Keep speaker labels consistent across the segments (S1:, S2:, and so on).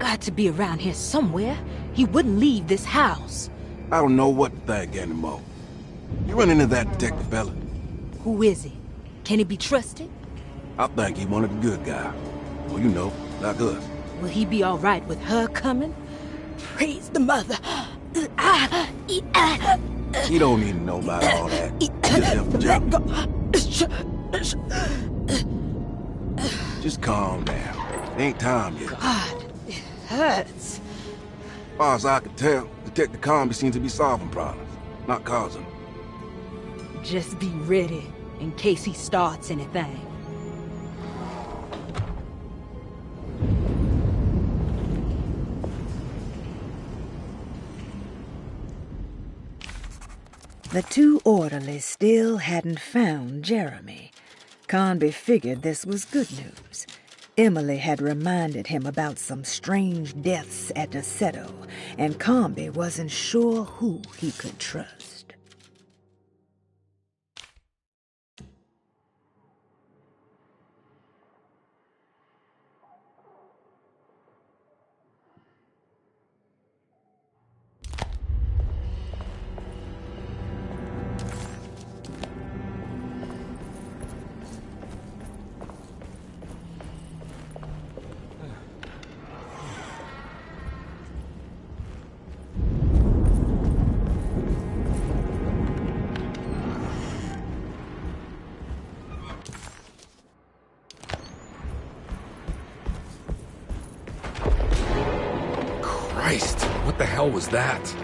S1: got to be around here somewhere. He wouldn't leave this house.
S2: I don't know what to think anymore. You run into that detective fella?
S1: Who is he? Can he be trusted?
S2: I think he one of the good guys. Well, you know, like us.
S1: Will he be all right with her coming? Praise the mother.
S2: He don't need to know about all that. Just help the job. Just calm down. Ain't time yet.
S1: God, it hurts.
S2: As far as I can tell, Detective Comby seems to be solving problems, not causing them.
S1: Just be ready in case he starts anything.
S3: The two orderlies still hadn't found Jeremy. Conby figured this was good news. Emily had reminded him about some strange deaths at Deseto, and Conby wasn't sure who he could trust.
S4: Christ, what the hell was that?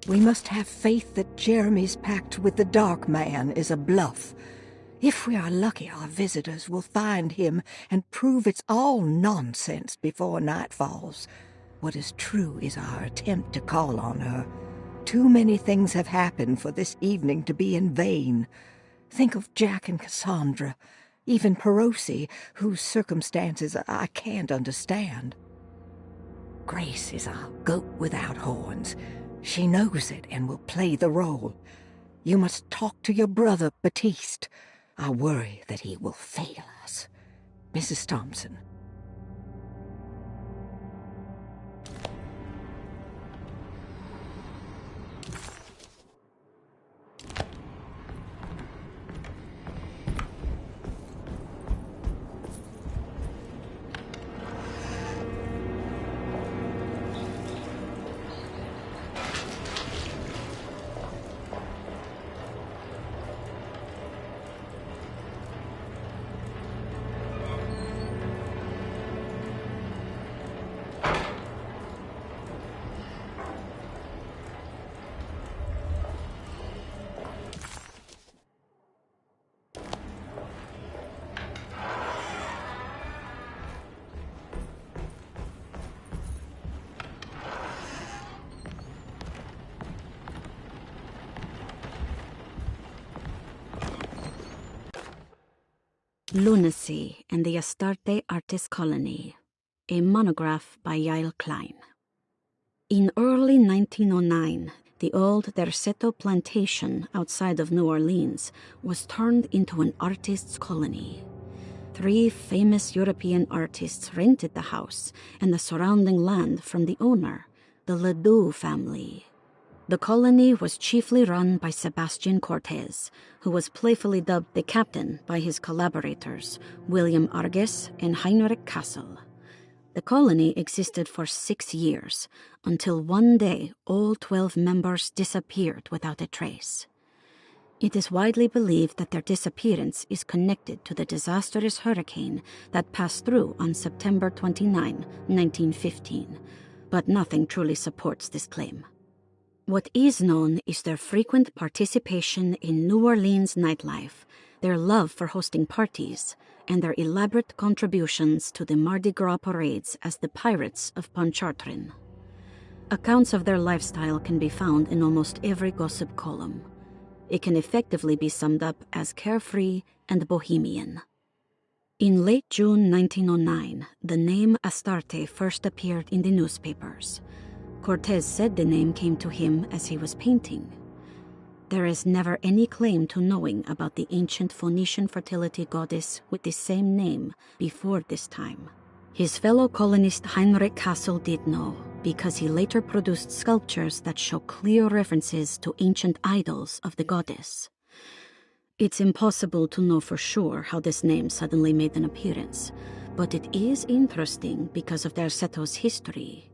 S5: We must have faith that Jeremy's pact with the Dark Man is a bluff. If we are lucky, our visitors will find him and prove it's all nonsense before night falls. What is true is our attempt to call on her. Too many things have happened for this evening to be in vain. Think of Jack and Cassandra, even Perosi, whose circumstances I can't understand. Grace is our goat without horns. She knows it and will play the role. You must talk to your brother, Batiste. I worry that he will fail us. Mrs. Thompson.
S6: Lunacy and the Astarte Artist Colony, a monograph by Yael Klein. In early 1909, the old Derceto plantation outside of New Orleans was turned into an artists' colony. 3 famous European artists rented the house and the surrounding land from the owner, the Ledoux family. The colony was chiefly run by Sebastian Cortez, who was playfully dubbed the captain by his collaborators, William Arges and Heinrich Kassel. The colony existed for 6 years, until one day all 12 members disappeared without a trace. It is widely believed that their disappearance is connected to the disastrous hurricane that passed through on September 29, 1915, but nothing truly supports this claim. What is known is their frequent participation in New Orleans nightlife, their love for hosting parties, and their elaborate contributions to the Mardi Gras parades as the Pirates of Pontchartrain. Accounts of their lifestyle can be found in almost every gossip column. It can effectively be summed up as carefree and bohemian. In late June 1909, the name Astarte first appeared in the newspapers. Cortez said the name came to him as he was painting. There is never any claim to knowing about the ancient Phoenician fertility goddess with the same name before this time. His fellow colonist Heinrich Kassel did know, because he later produced sculptures that show clear references to ancient idols of the goddess. It's impossible to know for sure how this name suddenly made an appearance, but it is interesting because of Derseto's history.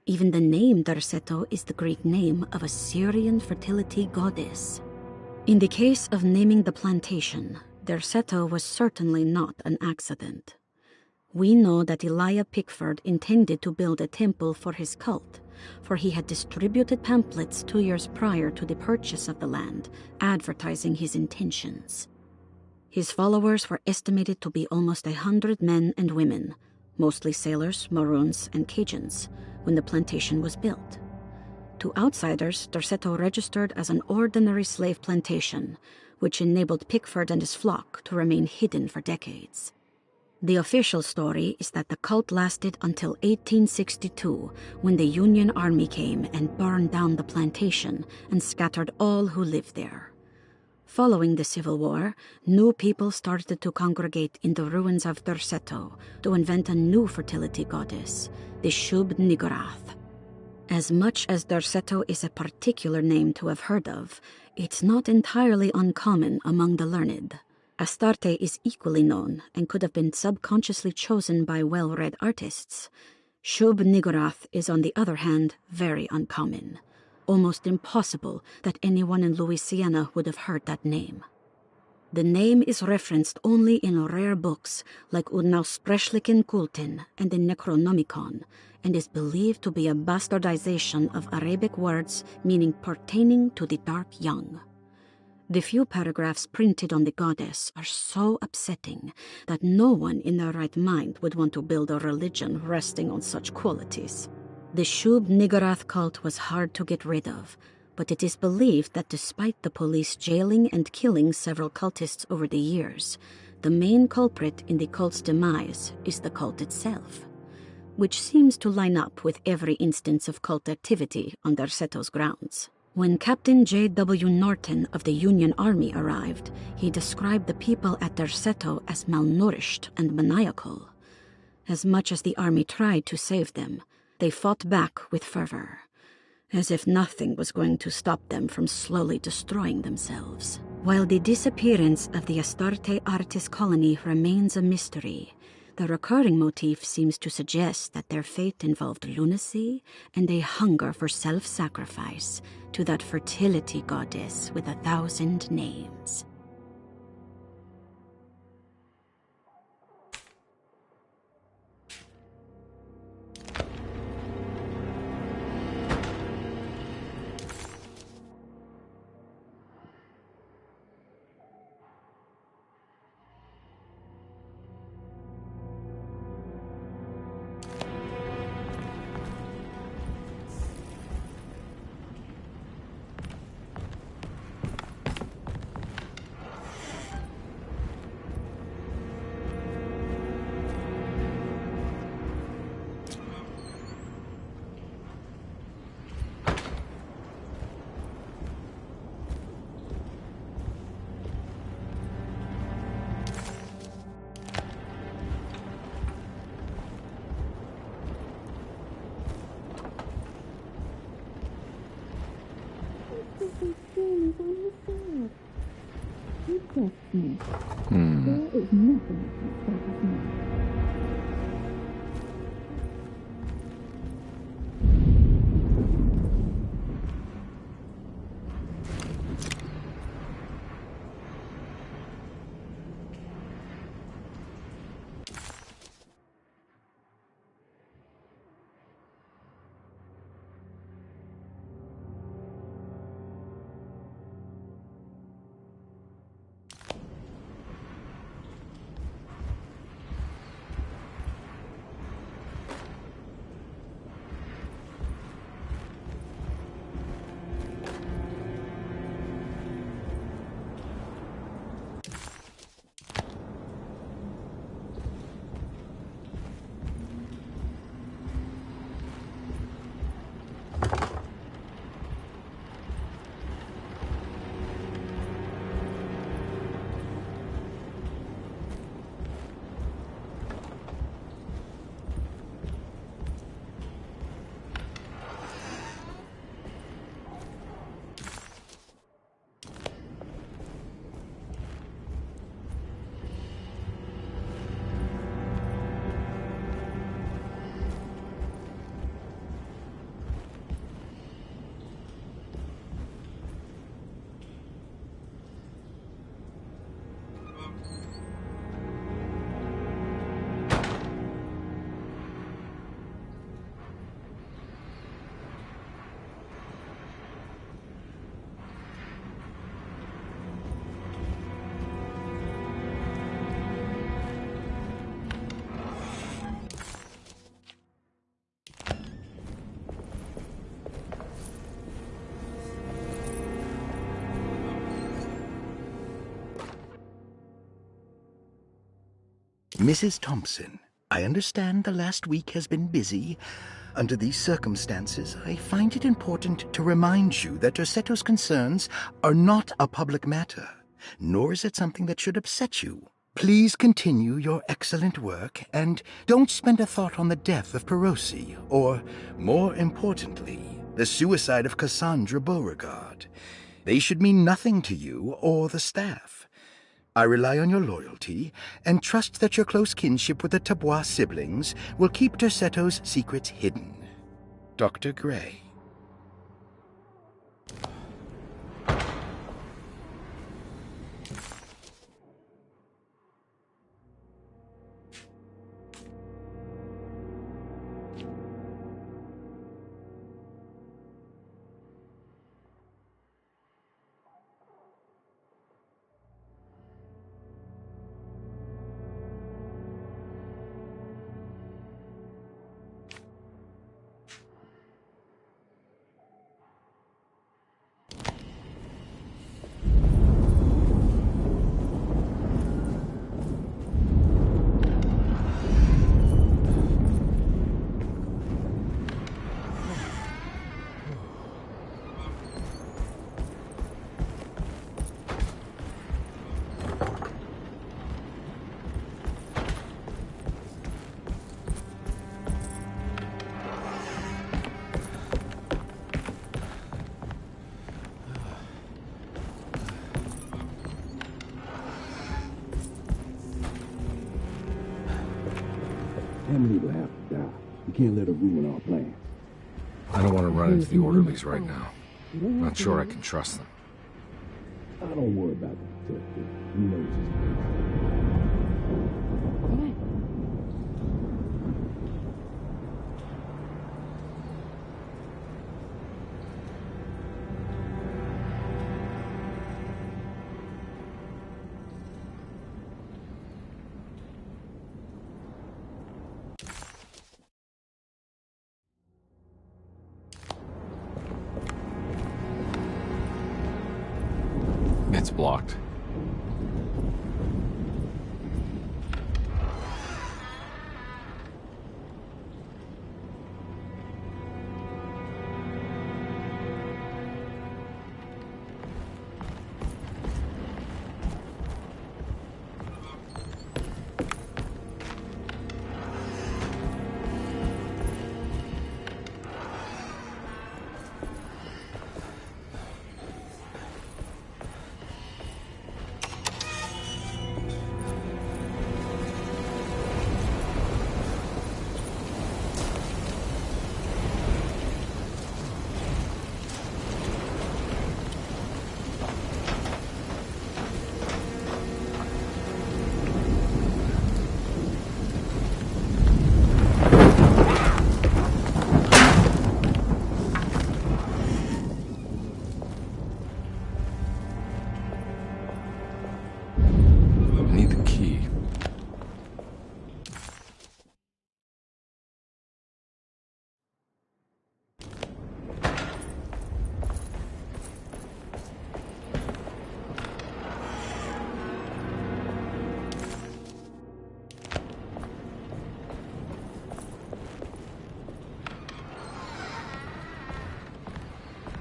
S6: Even the name Derceto is the Greek name of a Syrian fertility goddess. In the case of naming the plantation, Derceto was certainly not an accident. We know that Elijah Pickford intended to build a temple for his cult, for he had distributed pamphlets 2 years prior to the purchase of the land, advertising his intentions. His followers were estimated to be almost 100 men and women, mostly sailors, Maroons, and Cajuns, when the plantation was built. To outsiders, Derceto registered as an ordinary slave plantation, which enabled Pickford and his flock to remain hidden for decades. The official story is that the cult lasted until 1862, when the Union Army came and burned down the plantation and scattered all who lived there. Following the Civil War, new people started to congregate in the ruins of Derceto to invent a new fertility goddess, the Shub-Niggurath. As much as Derceto is a particular name to have heard of, it's not entirely uncommon among the learned. Astarte is equally known and could have been subconsciously chosen by well-read artists. Shub-Niggurath is, on the other hand, very uncommon. Almost impossible that anyone in Louisiana would have heard that name. The name is referenced only in rare books like Unaussprechlichen Kulten and the Necronomicon, and is believed to be a bastardization of Arabic words meaning pertaining to the dark young. The few paragraphs printed on the goddess are so upsetting that no one in their right mind would want to build a religion resting on such qualities. The Shub-Niggurath cult was hard to get rid of, but it is believed that despite the police jailing and killing several cultists over the years, the main culprit in the cult's demise is the cult itself, which seems to line up with every instance of cult activity on Derseto's grounds. When Captain J.W. Norton of the Union Army arrived, he described the people at Derceto as malnourished and maniacal. As much as the army tried to save them, they fought back with fervor, as if nothing was going to stop them from slowly destroying themselves. While the disappearance of the Astarte artist colony remains a mystery, the recurring motif seems to suggest that their fate involved lunacy and a hunger for self-sacrifice to that fertility goddess with 1,000 names.
S7: Mrs. Thompson, I understand the last week has been busy. Under these circumstances, I find it important to remind you that Derceto's concerns are not a public matter, nor is it something that should upset you. Please continue your excellent work, and don't spend a thought on the death of Perosi, or, more importantly, the suicide of Cassandra Beauregard. They should mean nothing to you or the staff. I rely on your loyalty, and trust that your close kinship with the Tabois siblings will keep Derceto's secrets hidden. Dr. Gray.
S2: Emily will have to die. You can't let her ruin our plans.
S4: I don't want to run into the orderlies right now. I'm not sure I can trust them.
S2: I don't worry about the detective. He knows his place.
S4: It's blocked.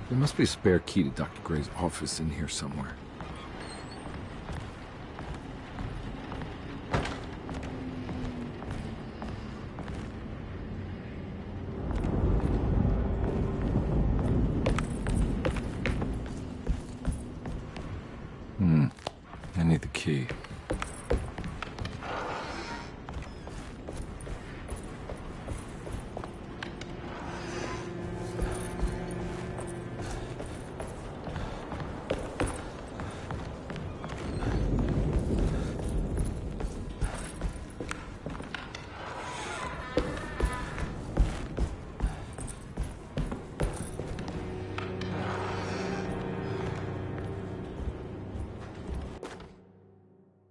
S4: There must be a spare key to Dr. Gray's office in here somewhere. I need the key.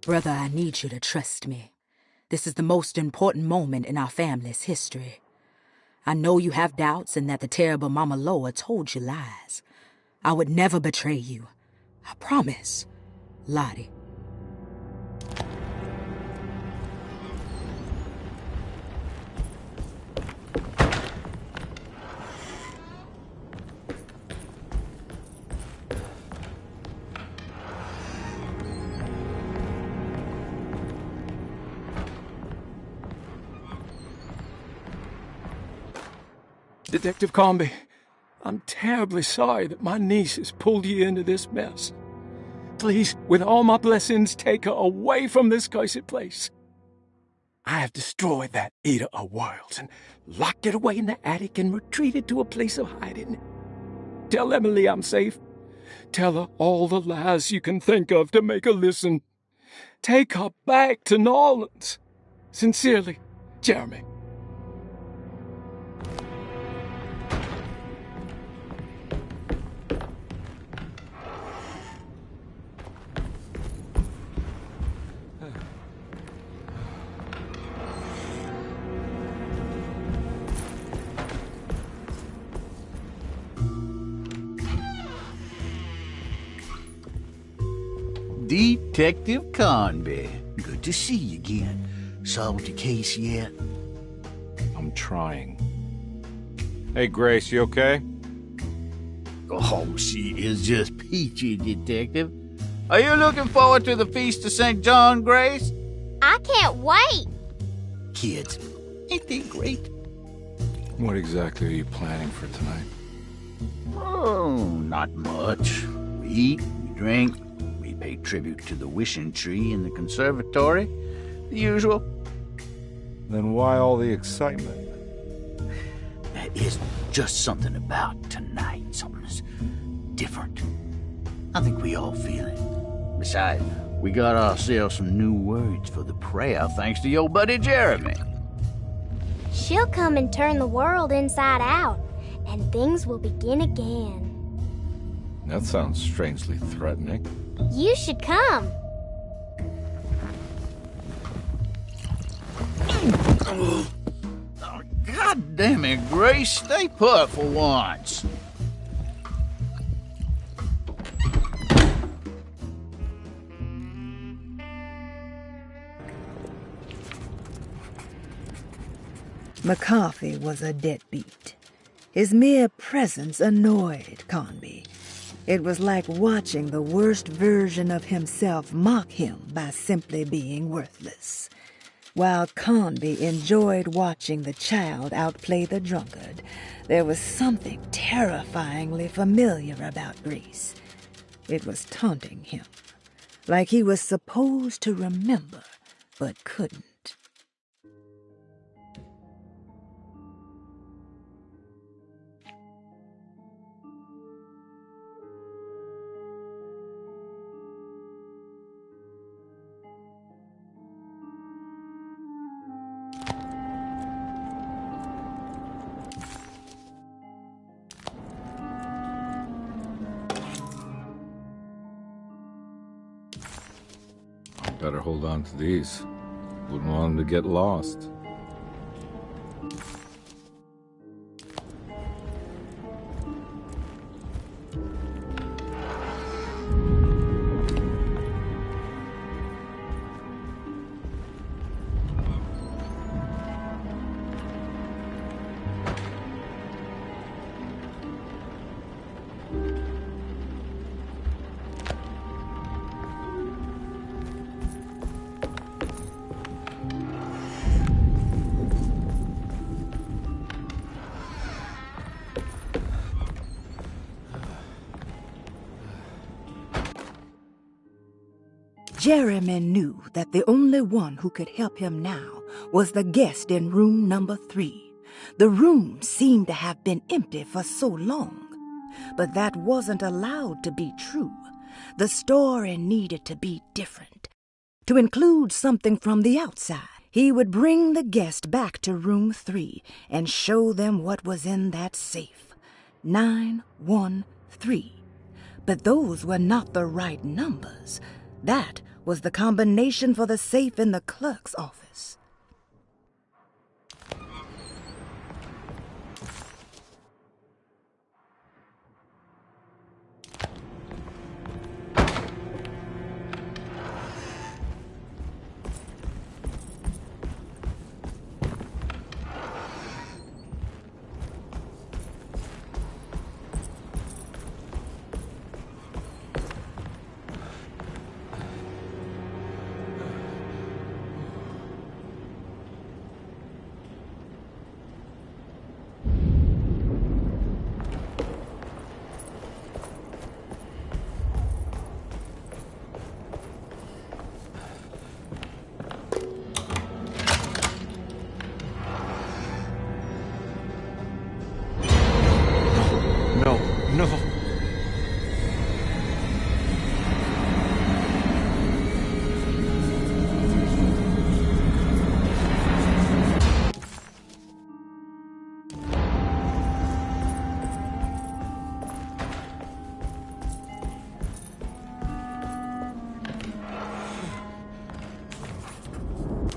S1: Brother, I need you to trust me. This is the most important moment in our family's history. I know you have doubts and that the terrible Mama Loa told you lies. I would never betray you. I promise. Lottie.
S8: Detective Comby, I'm terribly sorry that my niece has pulled you into this mess. Please, with all my blessings, take her away from this cursed place. I have destroyed that Eater of Worlds and locked it away in the attic and retreated to a place of hiding. Tell Emily I'm safe. Tell her all the lies you can think of to make her listen. Take her back to New Orleans. Sincerely, Jeremy.
S9: Detective Conby. Good to see you again. Solved your case yet?
S4: I'm trying. Hey, Grace, you okay?
S9: Oh, she is just peachy, Detective. Are you looking forward to the Feast of St. John, Grace?
S10: I can't wait.
S9: Kids, ain't they great?
S4: What exactly are you planning for tonight?
S9: Oh, not much. We eat, we drink, we pay tribute to the wishing tree in the conservatory. The usual.
S4: Then why all the excitement?
S9: There is just something about tonight. Something's different. I think we all feel it. Besides, we got ourselves some new words for the prayer thanks to your buddy Jeremy.
S10: She'll come and turn the world inside out, and things will begin again.
S4: That sounds strangely threatening.
S10: You should come.
S9: Oh, God damn it, Grace. Stay put for once.
S3: McCarthy was a deadbeat. His mere presence annoyed Conby. It was like watching the worst version of himself mock him by simply being worthless. While Conby enjoyed watching the child outplay the drunkard, there was something terrifyingly familiar about Grace. It was taunting him, like he was supposed to remember, but couldn't.
S4: Better hold on to these. Wouldn't want them to get lost.
S3: Jeremy knew that the only one who could help him now was the guest in room number 3. The room seemed to have been empty for so long, but that wasn't allowed to be true. The story needed to be different, to include something from the outside. He would bring the guest back to room 3 and show them what was in that safe. 913. But those were not the right numbers. That was the combination for the safe in the clerk's office.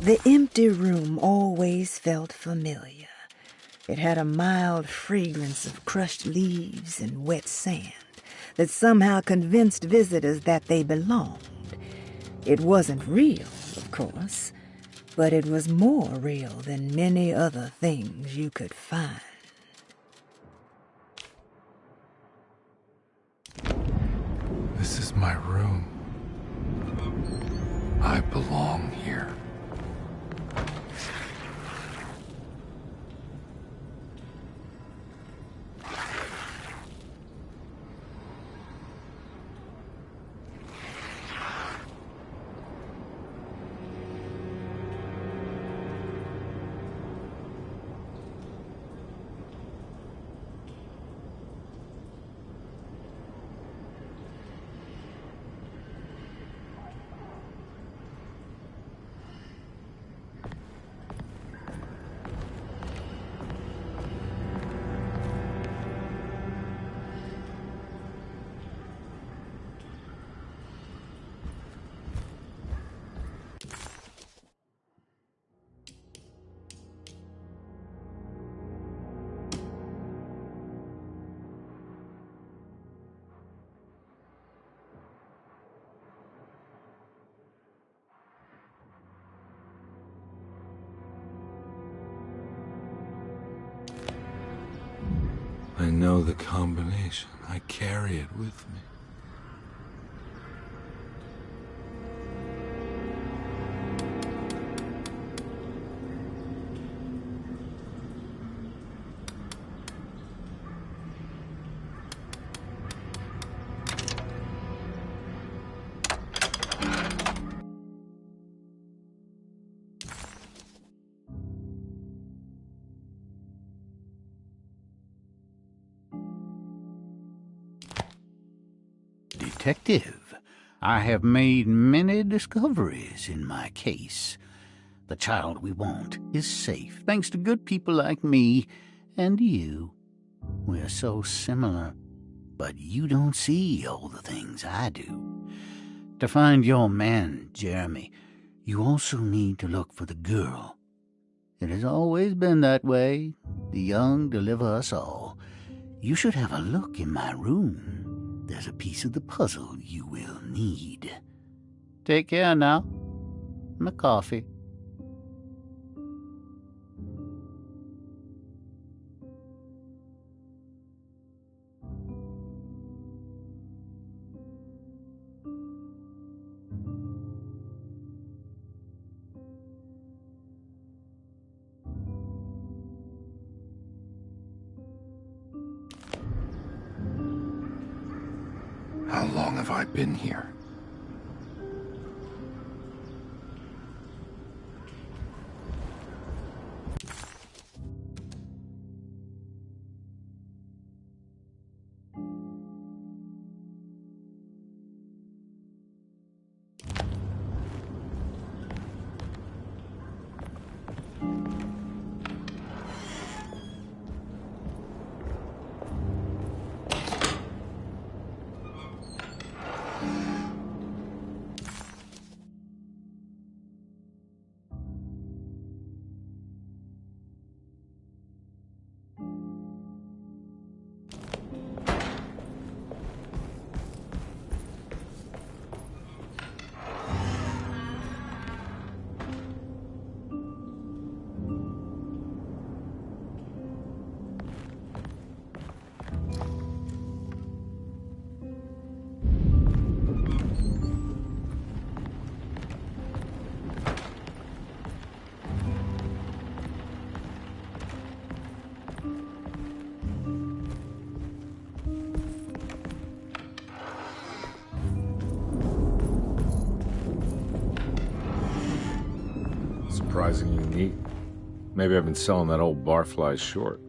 S3: The empty room always felt familiar. It had a mild fragrance of crushed leaves and wet sand that somehow convinced visitors that they belonged. It wasn't real, of course, but it was more real than many other things you could find.
S4: This is my room. I belong here. I know the combination. I carry it with me.
S9: Detective, I have made many discoveries in my case. The child we want is safe, thanks to good people like me and you. We're so similar, but you don't see all the things I do. To find your man, Jeremy, you also need to look for the girl. It has always been that way. The young deliver us all. You should have a look in my room. There's a piece of the puzzle you will need. Take care now. My coffee.
S4: How long have I been here? Surprisingly neat. Maybe I've been selling that old barfly short.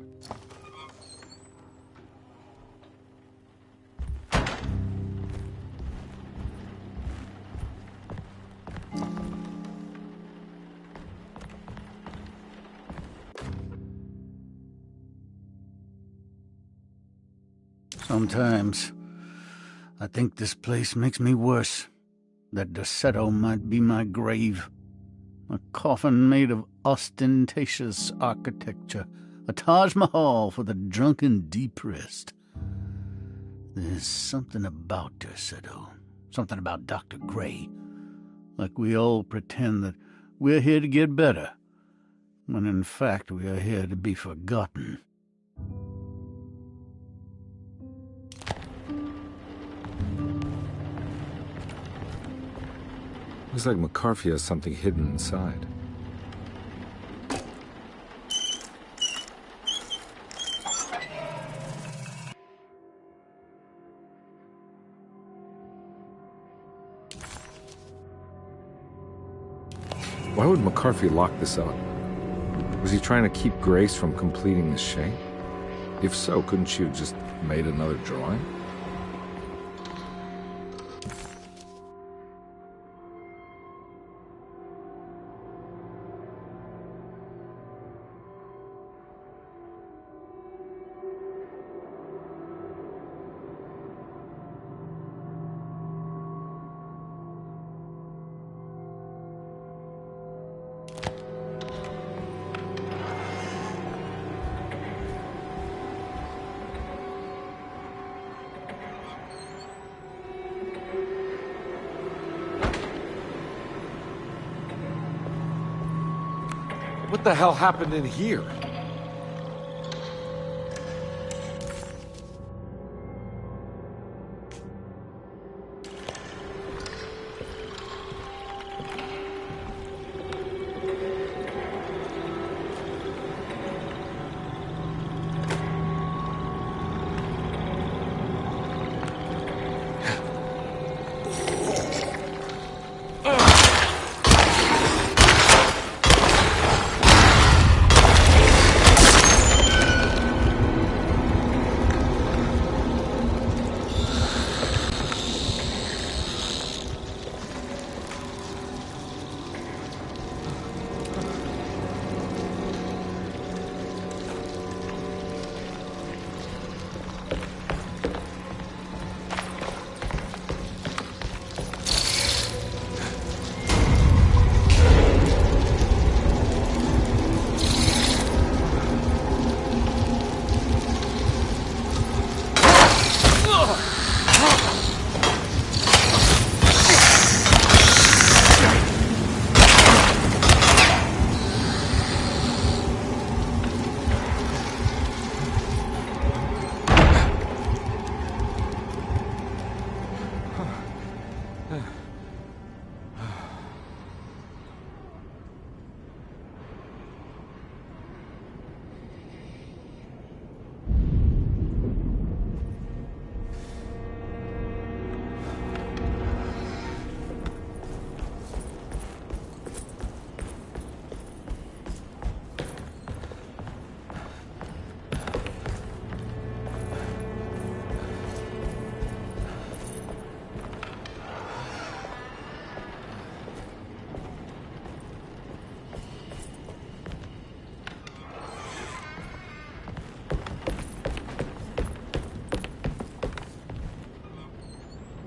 S9: Sometimes I think this place makes me worse. That Derceto might be my grave. A coffin made of ostentatious architecture. A Taj Mahal for the drunken depressed. There's something about Derceto. Something about Dr. Gray. Like we all pretend that we're here to get better, when in fact we are here to be forgotten.
S4: Looks like McCarthy has something hidden inside. Why would McCarthy lock this up? Was he trying to keep Grace from completing the shape? If so, couldn't she have just made another drawing? What the hell happened in here?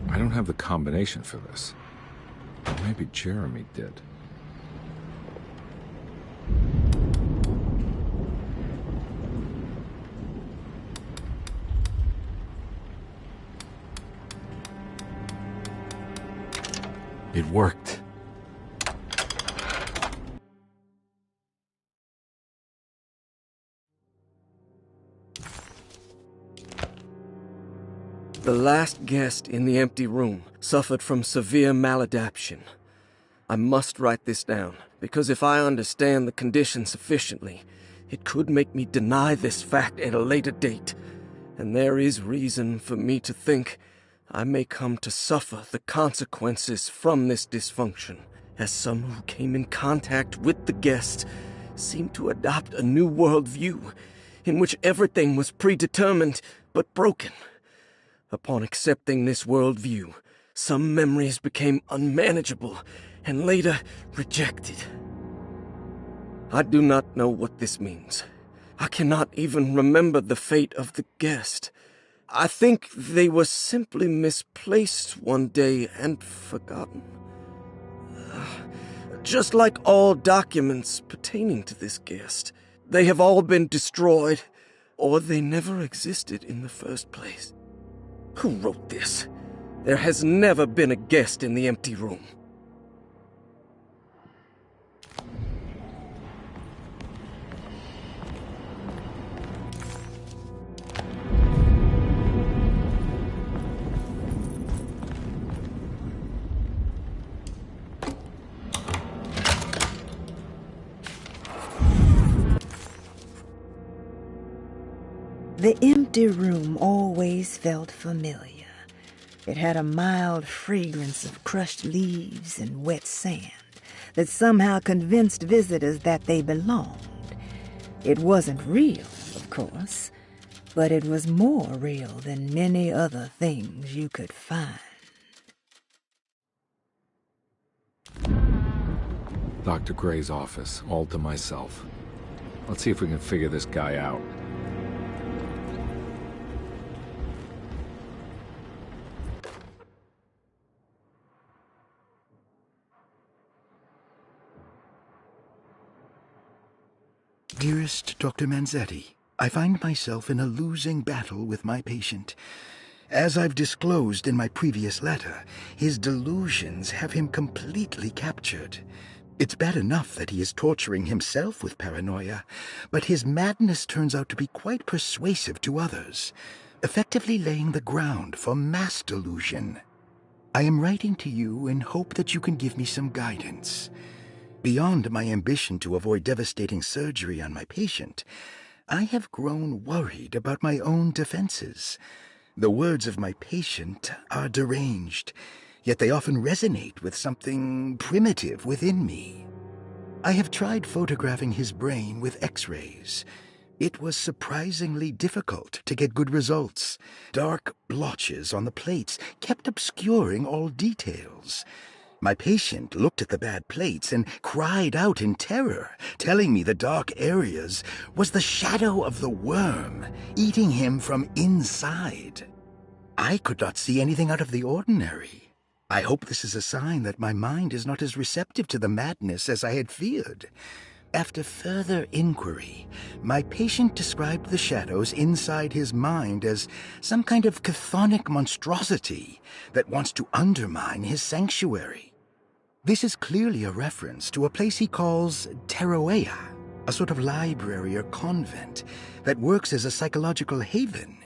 S4: I don't have the combination for this. Maybe Jeremy did. It worked.
S11: The last guest in the empty room suffered from severe maladaptation. I must write this down, because if I understand the condition sufficiently, it could make me deny this fact at a later date, and there is reason for me to think I may come to suffer the consequences from this dysfunction, as some who came in contact with the guest seemed to adopt a new worldview in which everything was predetermined but broken. Upon accepting this worldview, some memories became unmanageable and later rejected. I do not know what this means. I cannot even remember the fate of the guest. I think they were simply misplaced one day and forgotten. just like all documents pertaining to this guest. They have all been destroyed, or they never existed in the first place. Who wrote this? There has never been a guest in the empty room.
S3: The empty room always felt familiar. It had a mild fragrance of crushed leaves and wet sand that somehow convinced visitors that they belonged. It wasn't real, of course, but it was more real than many other things you could find.
S4: Dr. Gray's office, all to myself. Let's see if we can figure this guy out.
S7: Dearest Dr. Manzetti, I find myself in a losing battle with my patient. As I've disclosed in my previous letter, his delusions have him completely captured. It's bad enough that he is torturing himself with paranoia, but his madness turns out to be quite persuasive to others, effectively laying the ground for mass delusion. I am writing to you in hope that you can give me some guidance. Beyond my ambition to avoid devastating surgery on my patient, I have grown worried about my own defenses. The words of my patient are deranged, yet they often resonate with something primitive within me. I have tried photographing his brain with X-rays. It was surprisingly difficult to get good results. Dark blotches on the plates kept obscuring all details. My patient looked at the bad plates and cried out in terror, telling me the dark areas was the shadow of the worm eating him from inside. I could not see anything out of the ordinary. I hope this is a sign that my mind is not as receptive to the madness as I had feared. After further inquiry, my patient described the shadows inside his mind as some kind of chthonic monstrosity that wants to undermine his sanctuary. This is clearly a reference to a place he calls Teroea, a sort of library or convent that works as a psychological haven.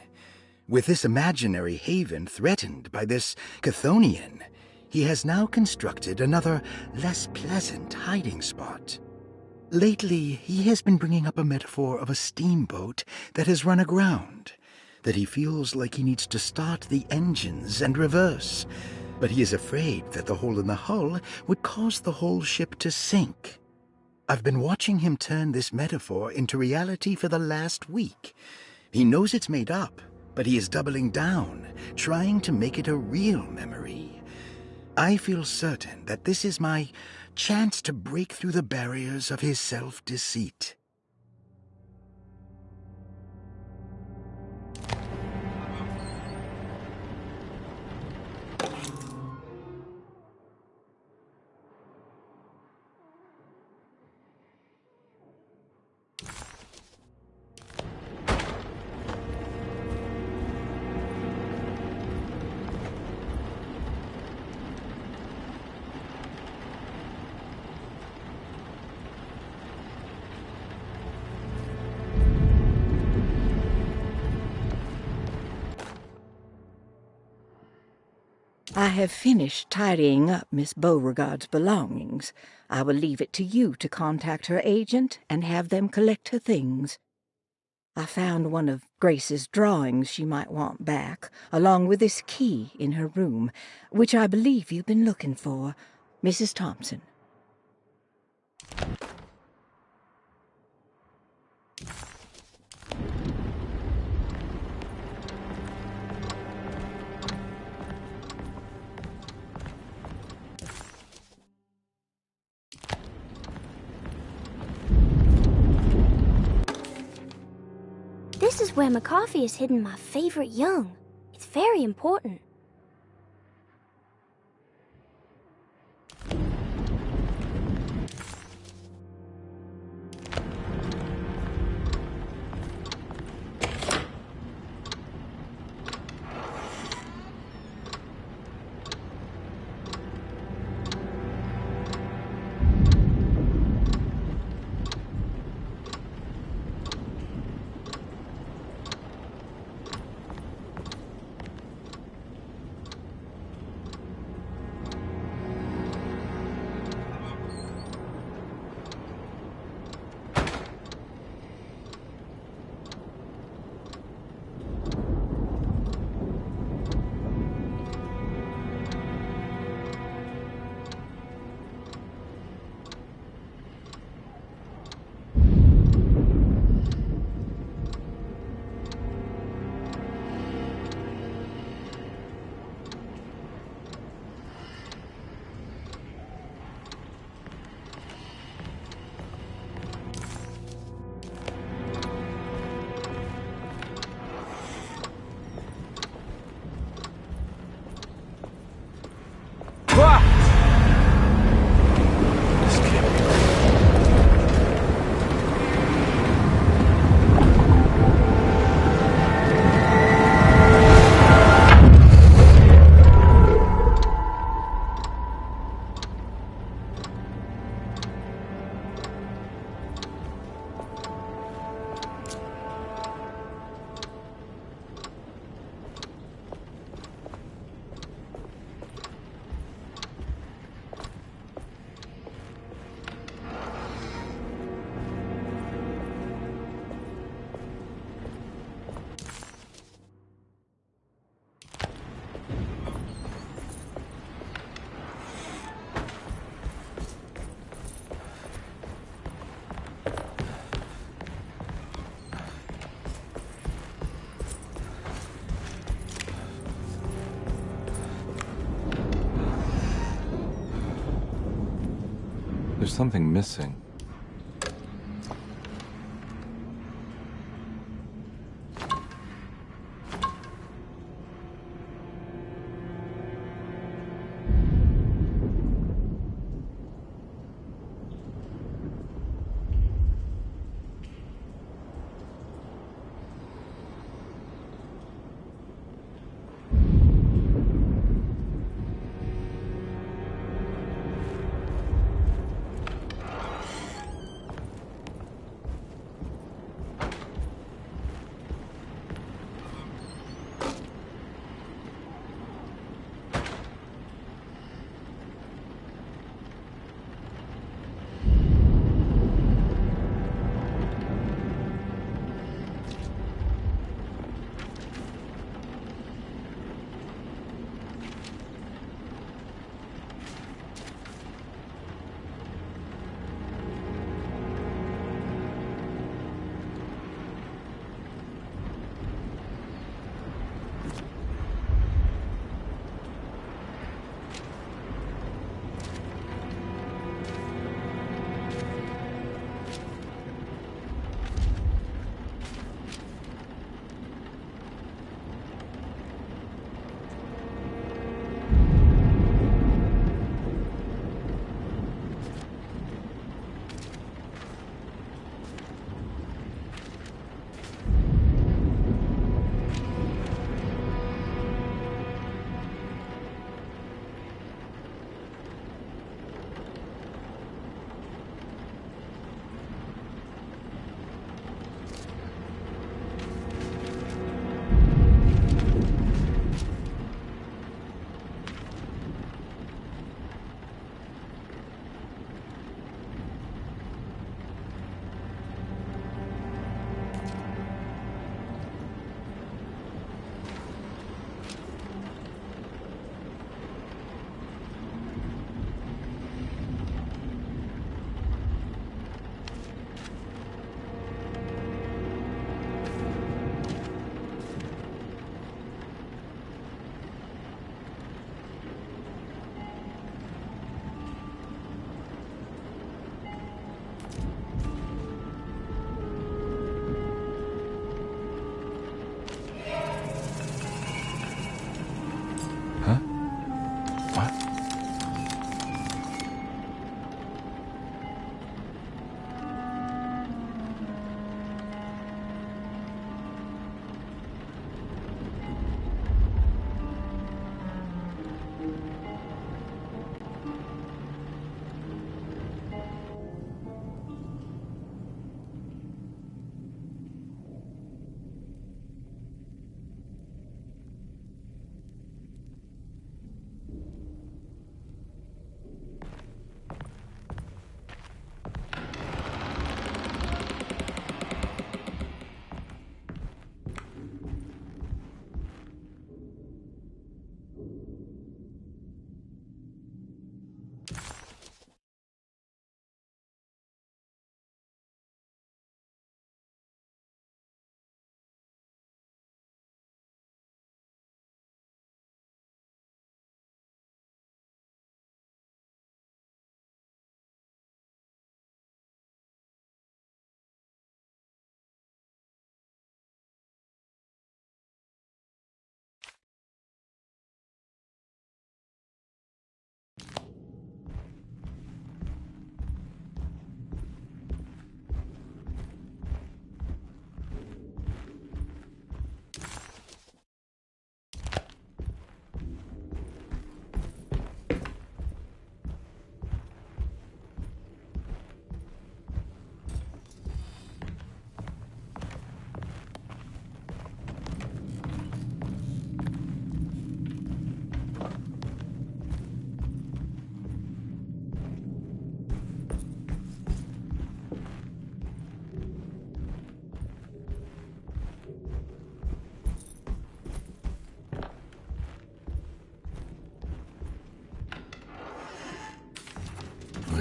S7: With this imaginary haven threatened by this Chthonian, he has now constructed another, less pleasant hiding spot. Lately, he has been bringing up a metaphor of a steamboat that has run aground, that he feels like he needs to start the engines and reverse, but he is afraid that the hole in the hull would cause the whole ship to sink. I've been watching him turn this metaphor into reality for the last week. He knows it's made up, but he is doubling down, trying to make it a real memory. I feel certain that this is my chance to break through the barriers of his self-deceit.
S5: I have finished tidying up Miss Beauregard's belongings. I will leave it to you to contact her agent and have them collect her things. I found one of Grace's drawings she might want back, along with this key in her room, which I believe you've been looking for, Mrs. Thompson.
S10: This is where McCarthy has hidden my favorite young. It's very important.
S4: There's something missing.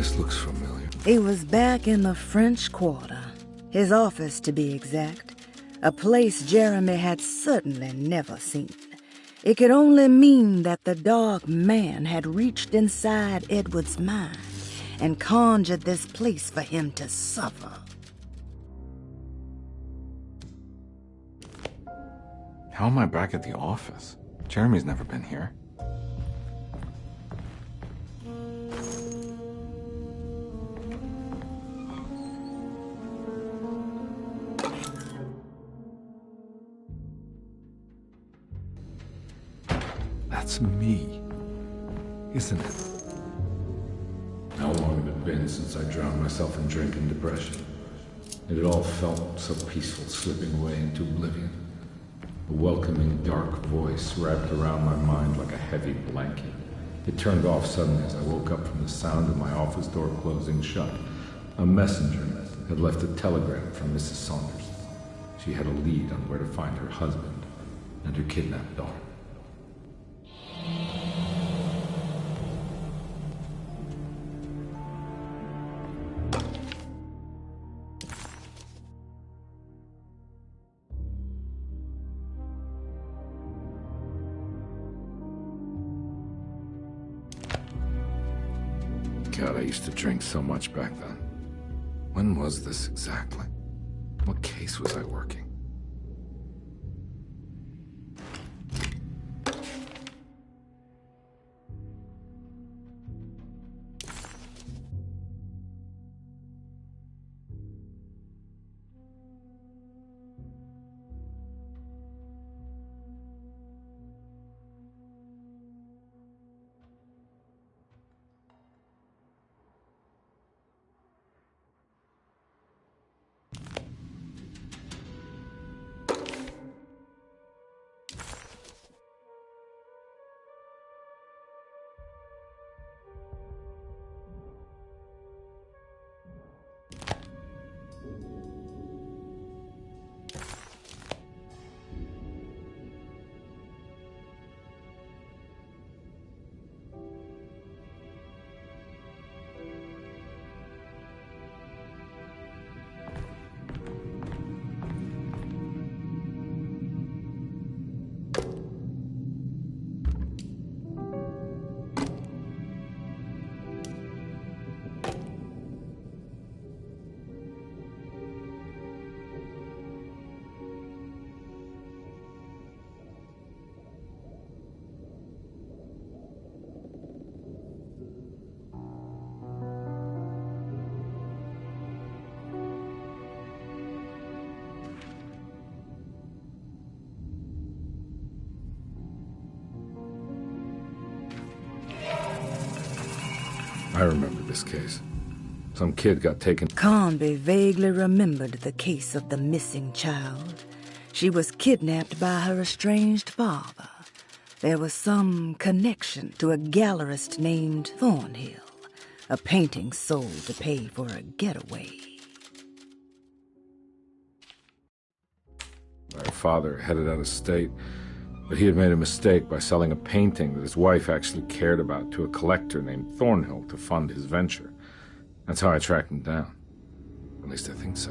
S4: This looks familiar.
S3: He was back in the French Quarter, his office to be exact, a place Jeremy had certainly never seen. It could only mean that the Dark Man had reached inside Edward's mind and conjured this place for him to suffer.
S4: How am I back at the office? Jeremy's never been here. That's me, isn't it? How long had it been since I drowned myself in drink and depression? It had all felt so peaceful, slipping away into oblivion. A welcoming, dark voice wrapped around my mind like a heavy blanket. It turned off suddenly as I woke up from the sound of my office door closing shut. A messenger had left a telegram from Mrs. Saunders. She had a lead on where to find her husband and her kidnapped daughter. God, I used to drink so much back then. When was this exactly? What case was I working? I remember this case. Some kid got taken.
S3: Conby vaguely remembered the case of the missing child. She was kidnapped by her estranged father. There was some connection to a gallerist named Thornhill, a painting sold to pay for a getaway.
S4: Her father headed out of state, but he had made a mistake by selling a painting that his wife actually cared about to a collector named Thornhill to fund his venture. That's how I tracked him down. At least I think so.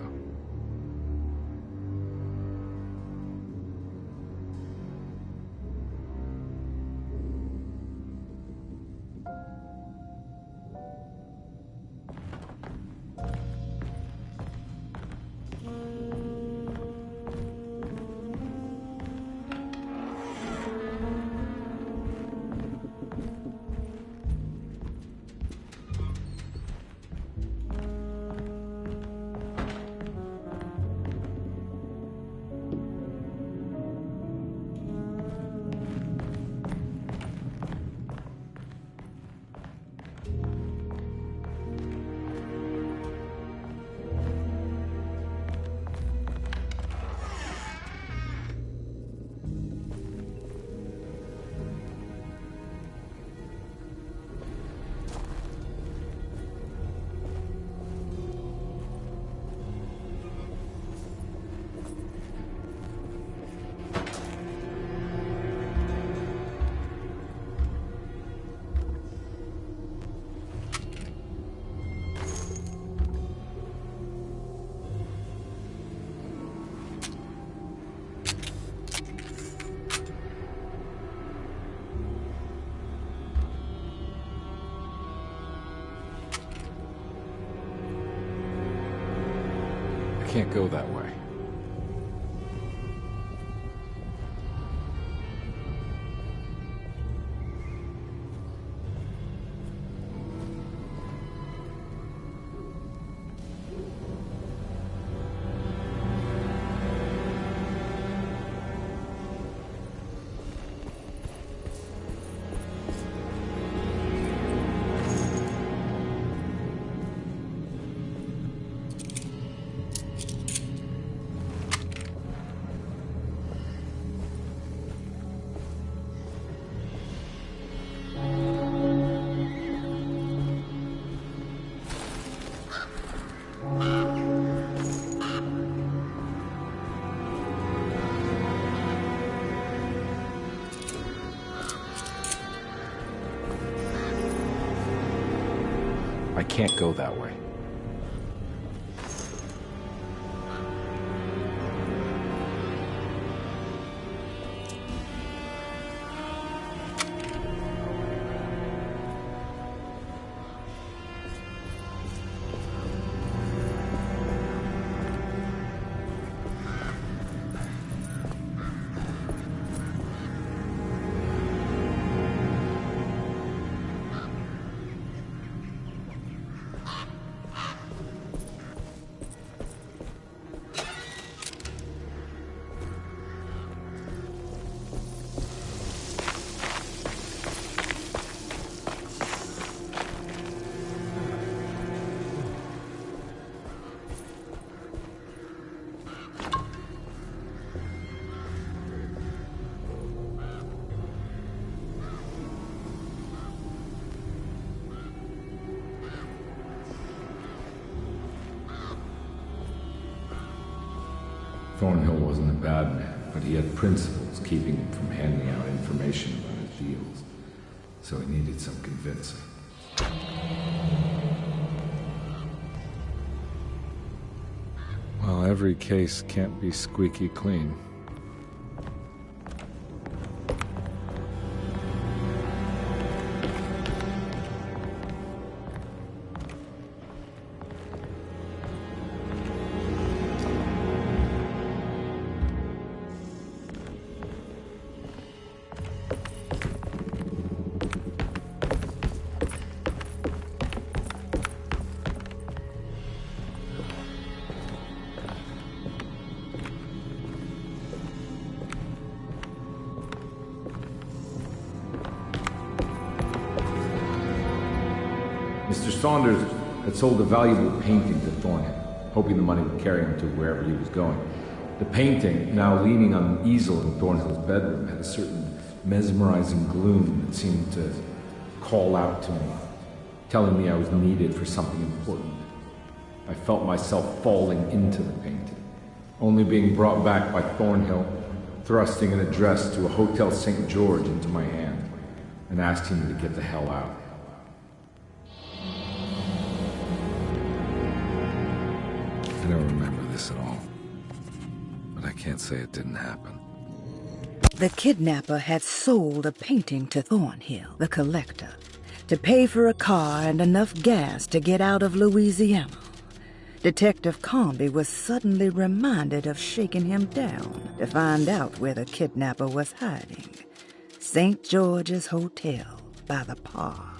S4: can't go that way. I can't go that way. Thornhill wasn't a bad man, but he had principles keeping him from handing out information about his deals. So he needed some convincing. Well, every case can't be squeaky clean. Mr. Saunders had sold a valuable painting to Thornhill, hoping the money would carry him to wherever he was going. The painting, now leaning on an easel in Thornhill's bedroom, had a certain mesmerizing gloom that seemed to call out to me, telling me I was needed for something important. I felt myself falling into the painting, only being brought back by Thornhill, thrusting an address to a Hotel St. George into my hand, and asking me to get the hell out. I don't remember this at all, but I can't say it didn't happen.
S3: The kidnapper had sold a painting to Thornhill, the collector, to pay for a car and enough gas to get out of Louisiana. Detective Comby was suddenly reminded of shaking him down to find out where the kidnapper was hiding. St. George's Hotel by the park.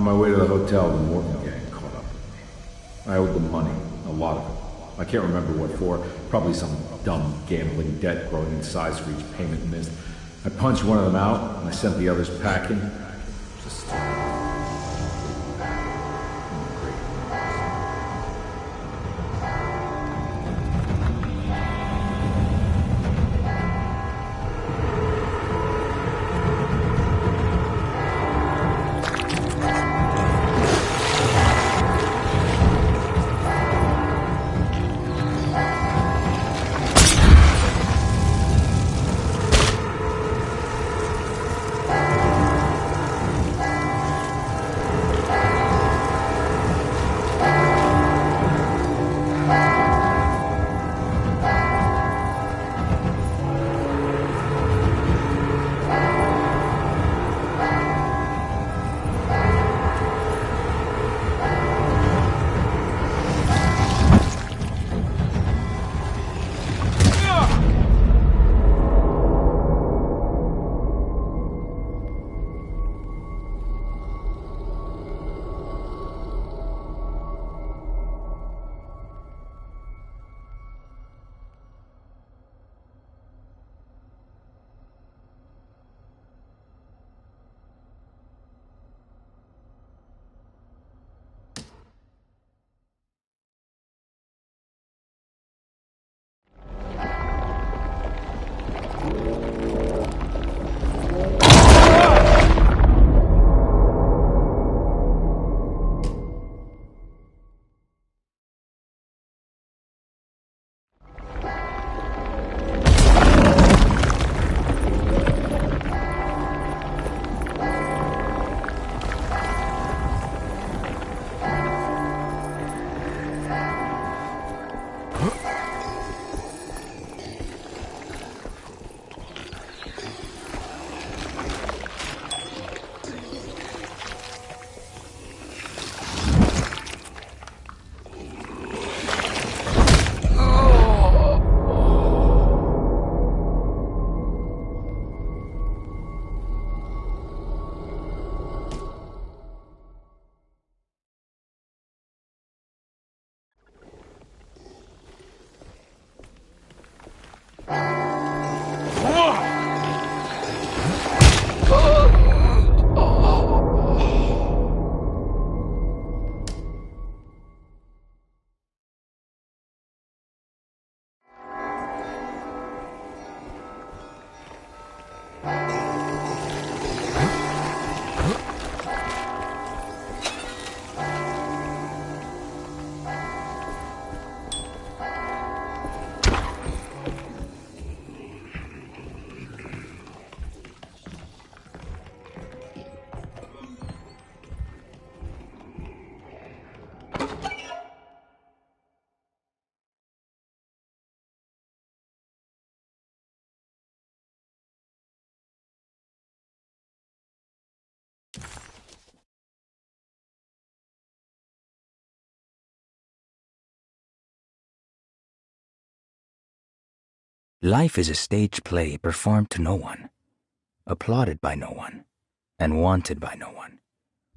S4: my way to the hotel, the Morton gang caught up with me. I owed them money, a lot of it. I can't remember what for, probably some dumb gambling debt growing in size for each payment missed. I punched one of them out, and I sent the others packing. Just...
S12: Life is a stage play performed to no one, applauded by no one, and wanted by no one.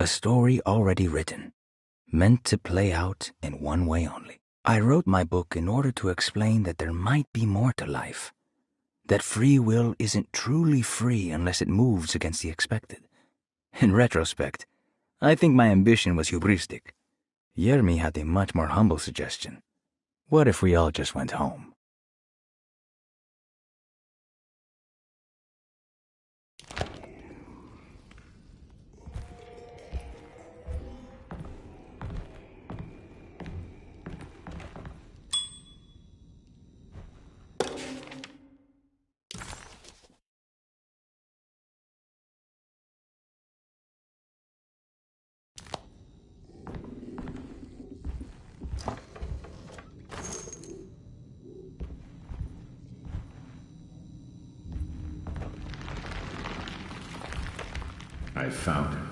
S12: A story already written, meant to play out in one way only. I wrote my book in order to explain that there might be more to life, that free will isn't truly free unless it moves against the expected. In retrospect, I think my ambition was hubristic. Jeremy had a much more humble suggestion. What if we all just went home?
S4: I found him.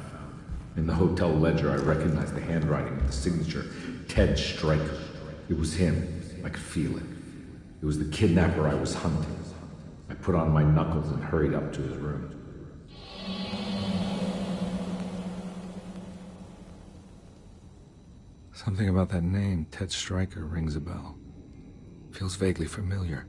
S4: In the hotel ledger, I recognized the handwriting of the signature, Ted Stryker. It was him. I could feel it. It was the kidnapper I was hunting. I put on my knuckles and hurried up to his room. Something about that name, Ted Stryker, rings a bell. Feels vaguely familiar.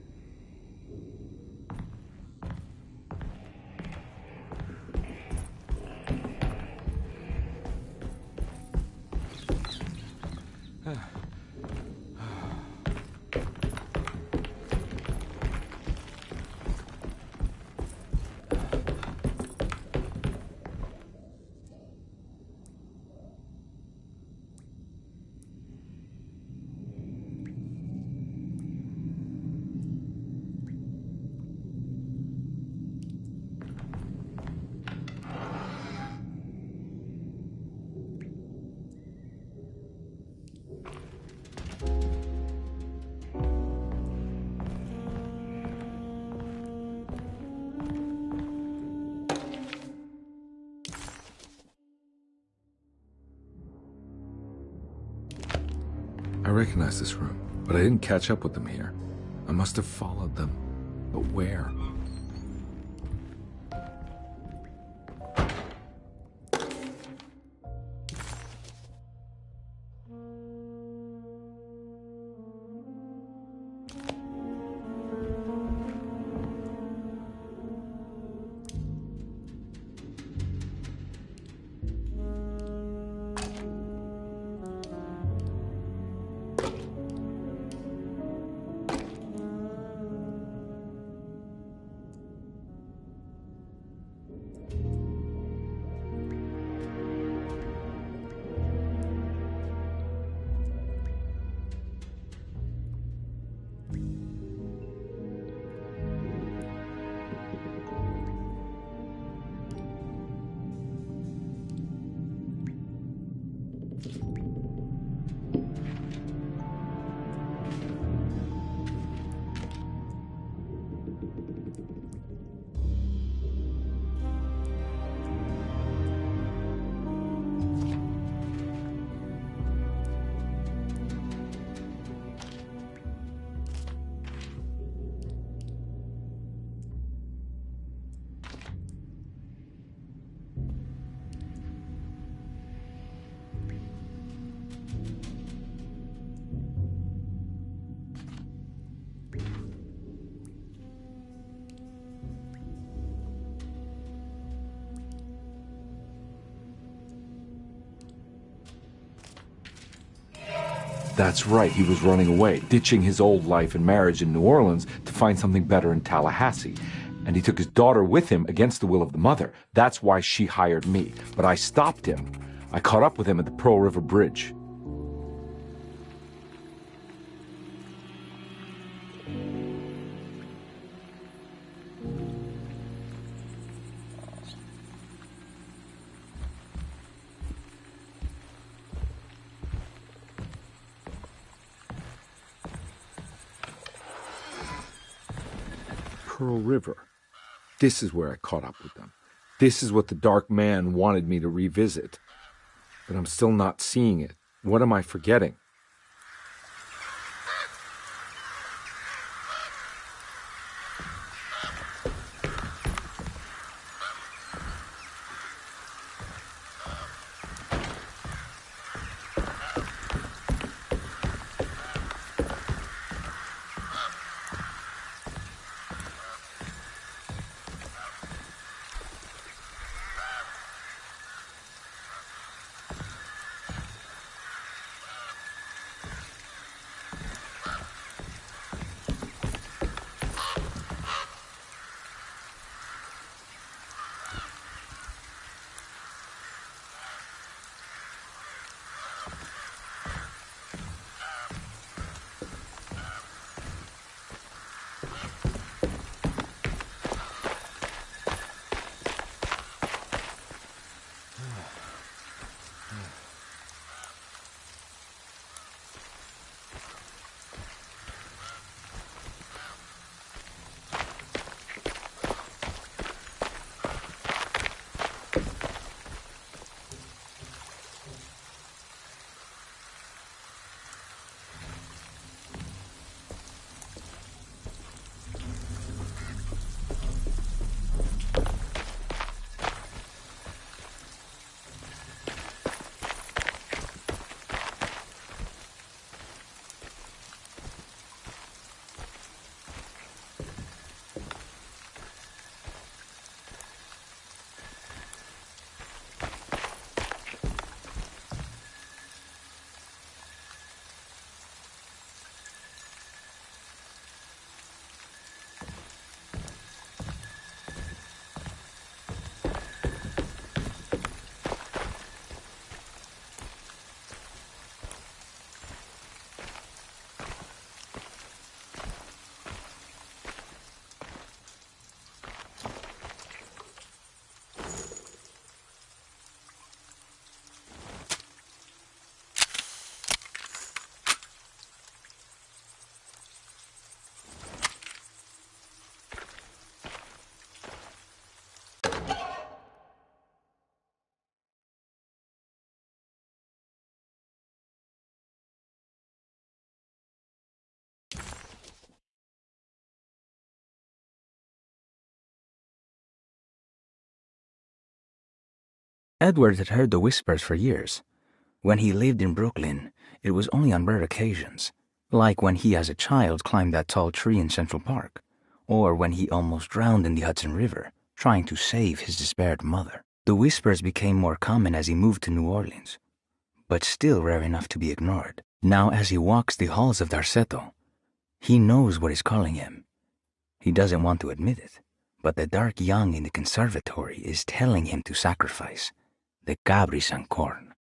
S4: I recognize this room, but I didn't catch up with them here. I must have followed them. But where?
S13: That's right, he was running away, ditching his old life and marriage in New Orleans to find something better in Tallahassee. And he took his daughter with him against the will of the mother. That's why she hired me. But I stopped him. I caught up with him at the Pearl River Bridge. Pearl River. This is where I caught up with them. This is what the Dark Man wanted me to revisit. But I'm still not seeing it. What am I forgetting?
S12: Edward had heard the whispers for years. When he lived in Brooklyn, it was only on rare occasions, like when he as a child climbed that tall tree in Central Park, or when he almost drowned in the Hudson River, trying to save his despaired mother. The whispers became more common as he moved to New Orleans, but still rare enough to be ignored. Now as he walks the halls of Darceto, he knows what is calling him. He doesn't want to admit it, but the dark young in the conservatory is telling him to sacrifice the Cabris and corn.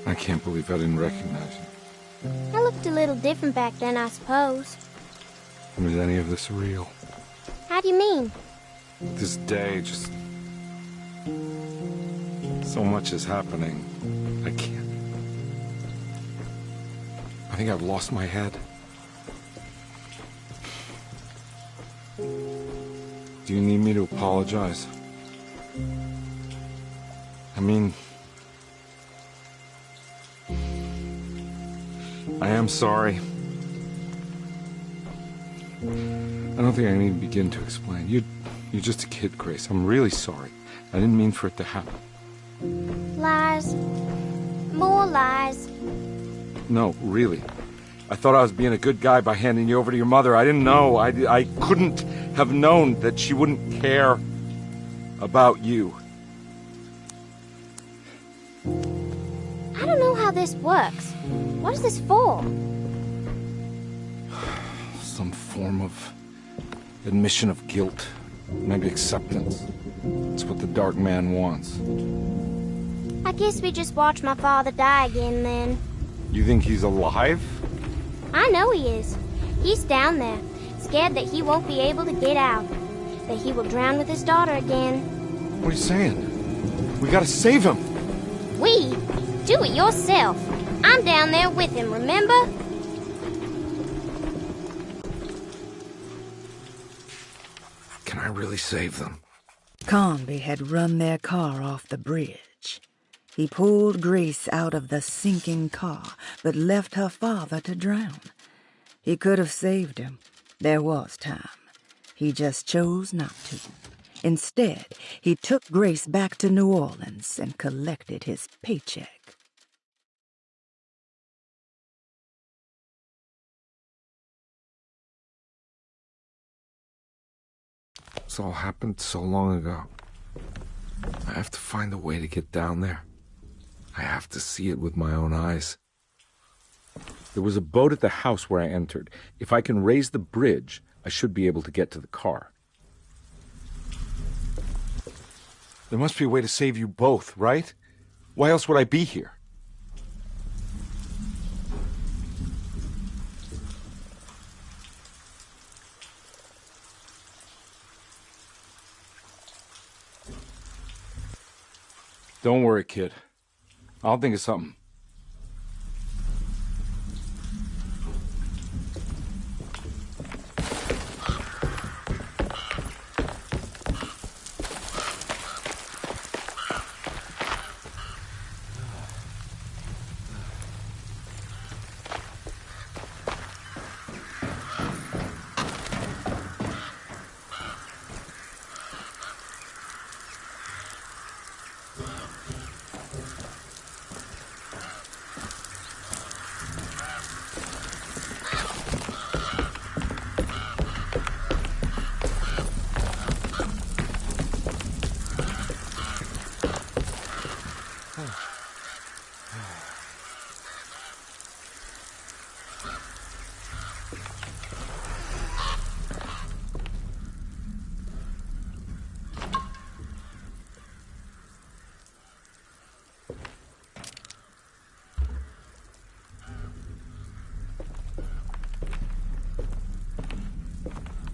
S13: I can't believe I didn't recognize you.
S10: I looked a little different back then, I suppose.
S13: Was any of this real?
S10: How do you mean?
S13: This day, just... so much is happening. I can't... I think I've lost my head. Do you need me to apologize? I mean... I am sorry. I don't think I need to begin to explain. You're just a kid, Grace. I'm really sorry. I didn't mean for it to happen.
S10: Lies. More lies.
S13: No, really. I thought I was being a good guy by handing you over to your mother. I didn't know. I couldn't have known that she wouldn't care about you.
S10: I don't know how this works. What is this for?
S13: Some form of admission of guilt. Maybe acceptance. It's what the Dark Man wants.
S10: I guess we just watch my father die again, then.
S13: You think he's alive?
S10: I know he is. He's down there, scared that he won't be able to get out. That he will drown with his daughter again.
S13: What are you saying? We gotta save him!
S10: We? Do it yourself. I'm down there with him, remember?
S13: Can I really save them?
S3: Conby had run their car off the bridge. He pulled Grace out of the sinking car, but left her father to drown. He could have saved him. There was time. He just chose not to. Instead, he took Grace back to New Orleans and collected his paycheck.
S13: This all happened so long ago. I have to find a way to get down there. I have to see it with my own eyes. There was a boat at the house where I entered. If I can raise the bridge, I should be able to get to the car. There must be a way to save you both, right? Why else would I be here? Don't worry, kid. I'll think of something.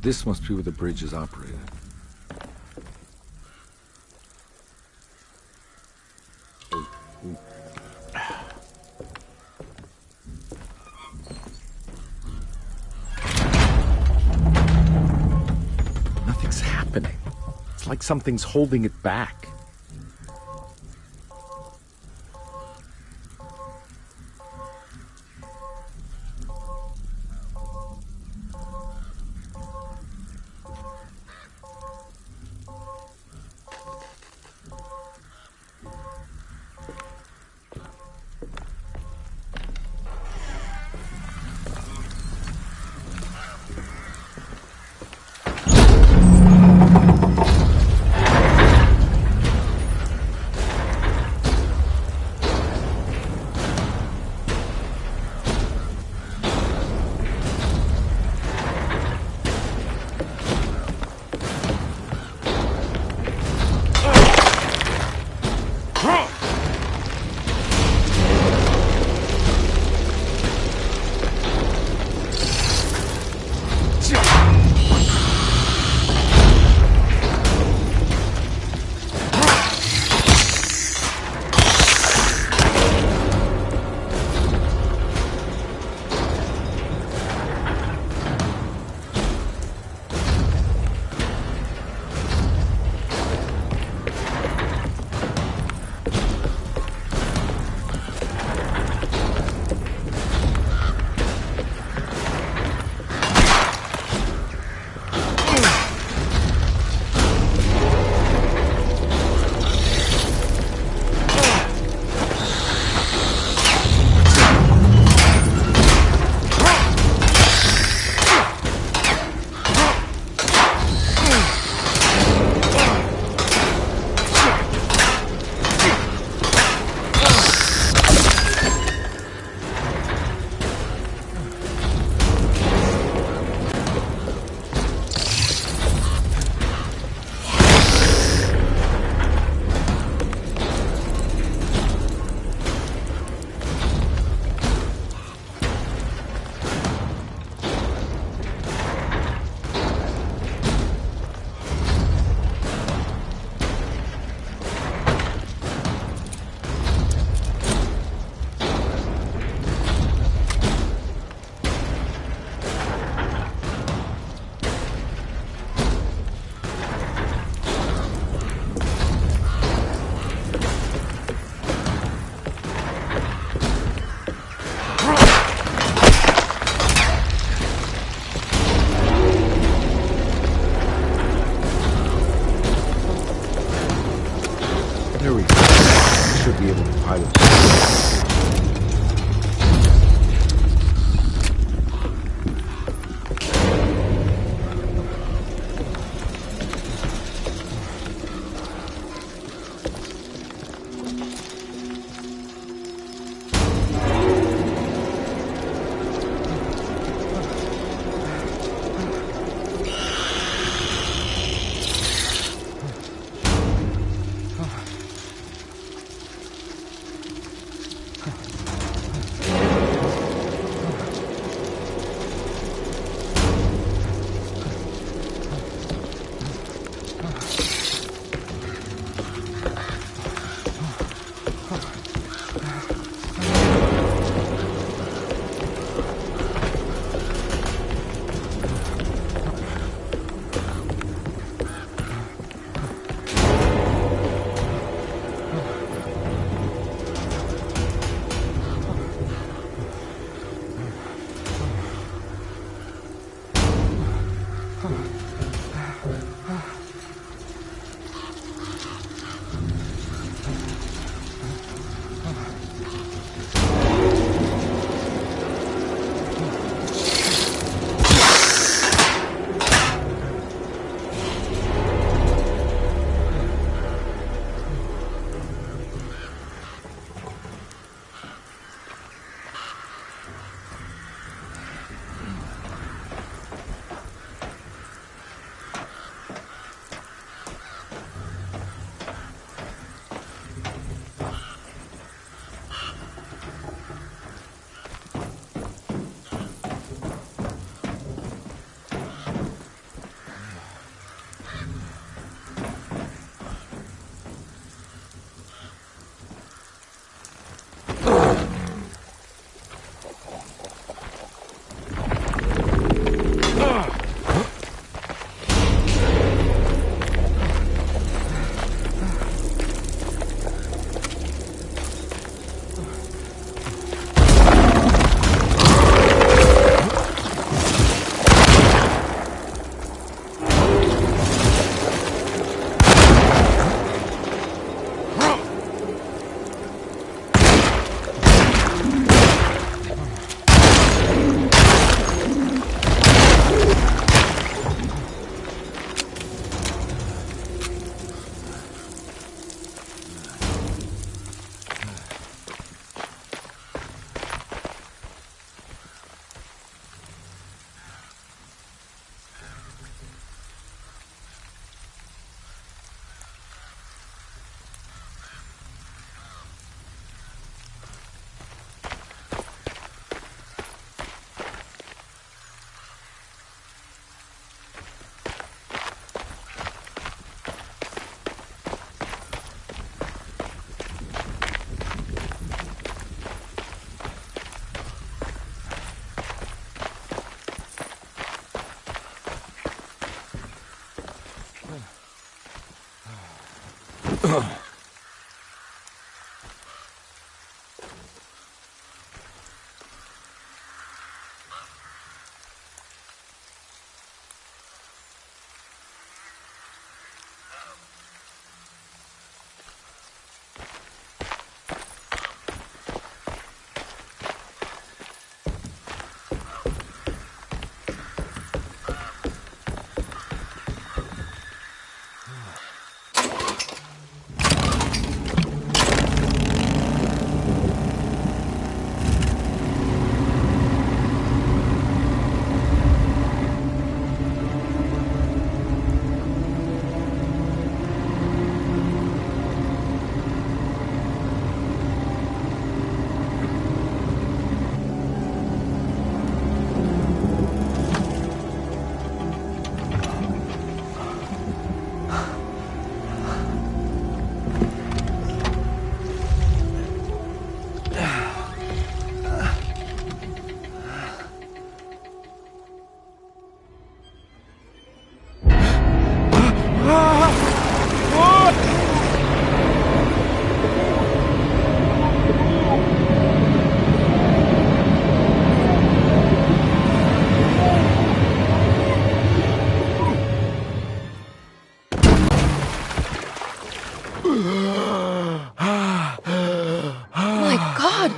S13: This must be where the bridge is operated. Nothing's happening. It's like something's holding it back.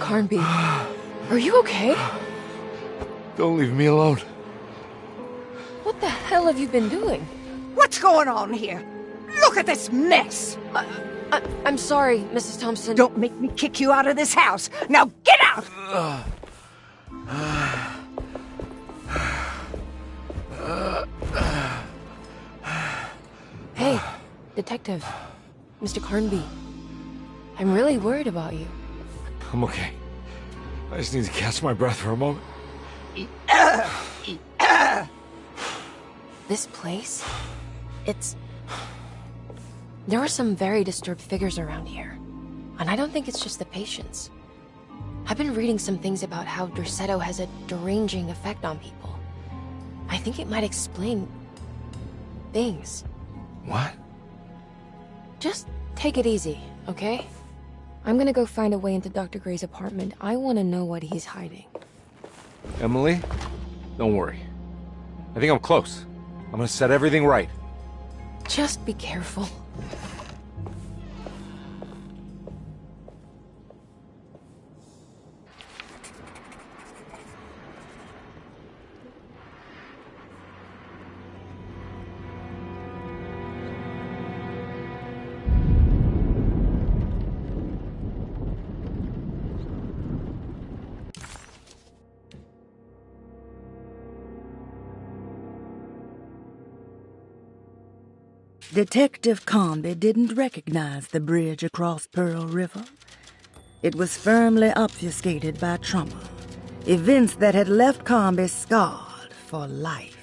S14: Carnby, are you okay?
S13: Don't leave me alone.
S14: What the hell have you been doing?
S5: What's going on here? Look at this mess!
S14: I'm sorry, Mrs. Thompson.
S5: Don't make me kick you out of this house. Now get out!
S14: Hey, Detective. Mr. Carnby. I'm really worried about you.
S13: I'm okay. I just need to catch my breath for a moment.
S14: This place? There are some very disturbed figures around here. And I don't think it's just the patients. I've been reading some things about how Derceto has a deranging effect on people. I think it might explain things.
S13: What?
S14: Just take it easy, okay? I'm gonna go find a way into Dr. Gray's apartment. I want to know what he's hiding.
S13: Emily, don't worry. I think I'm close. I'm gonna set everything right.
S14: Just be careful.
S3: Detective Carnby didn't recognize the bridge across Pearl River. It was firmly obfuscated by trauma, events that had left Carnby scarred for life.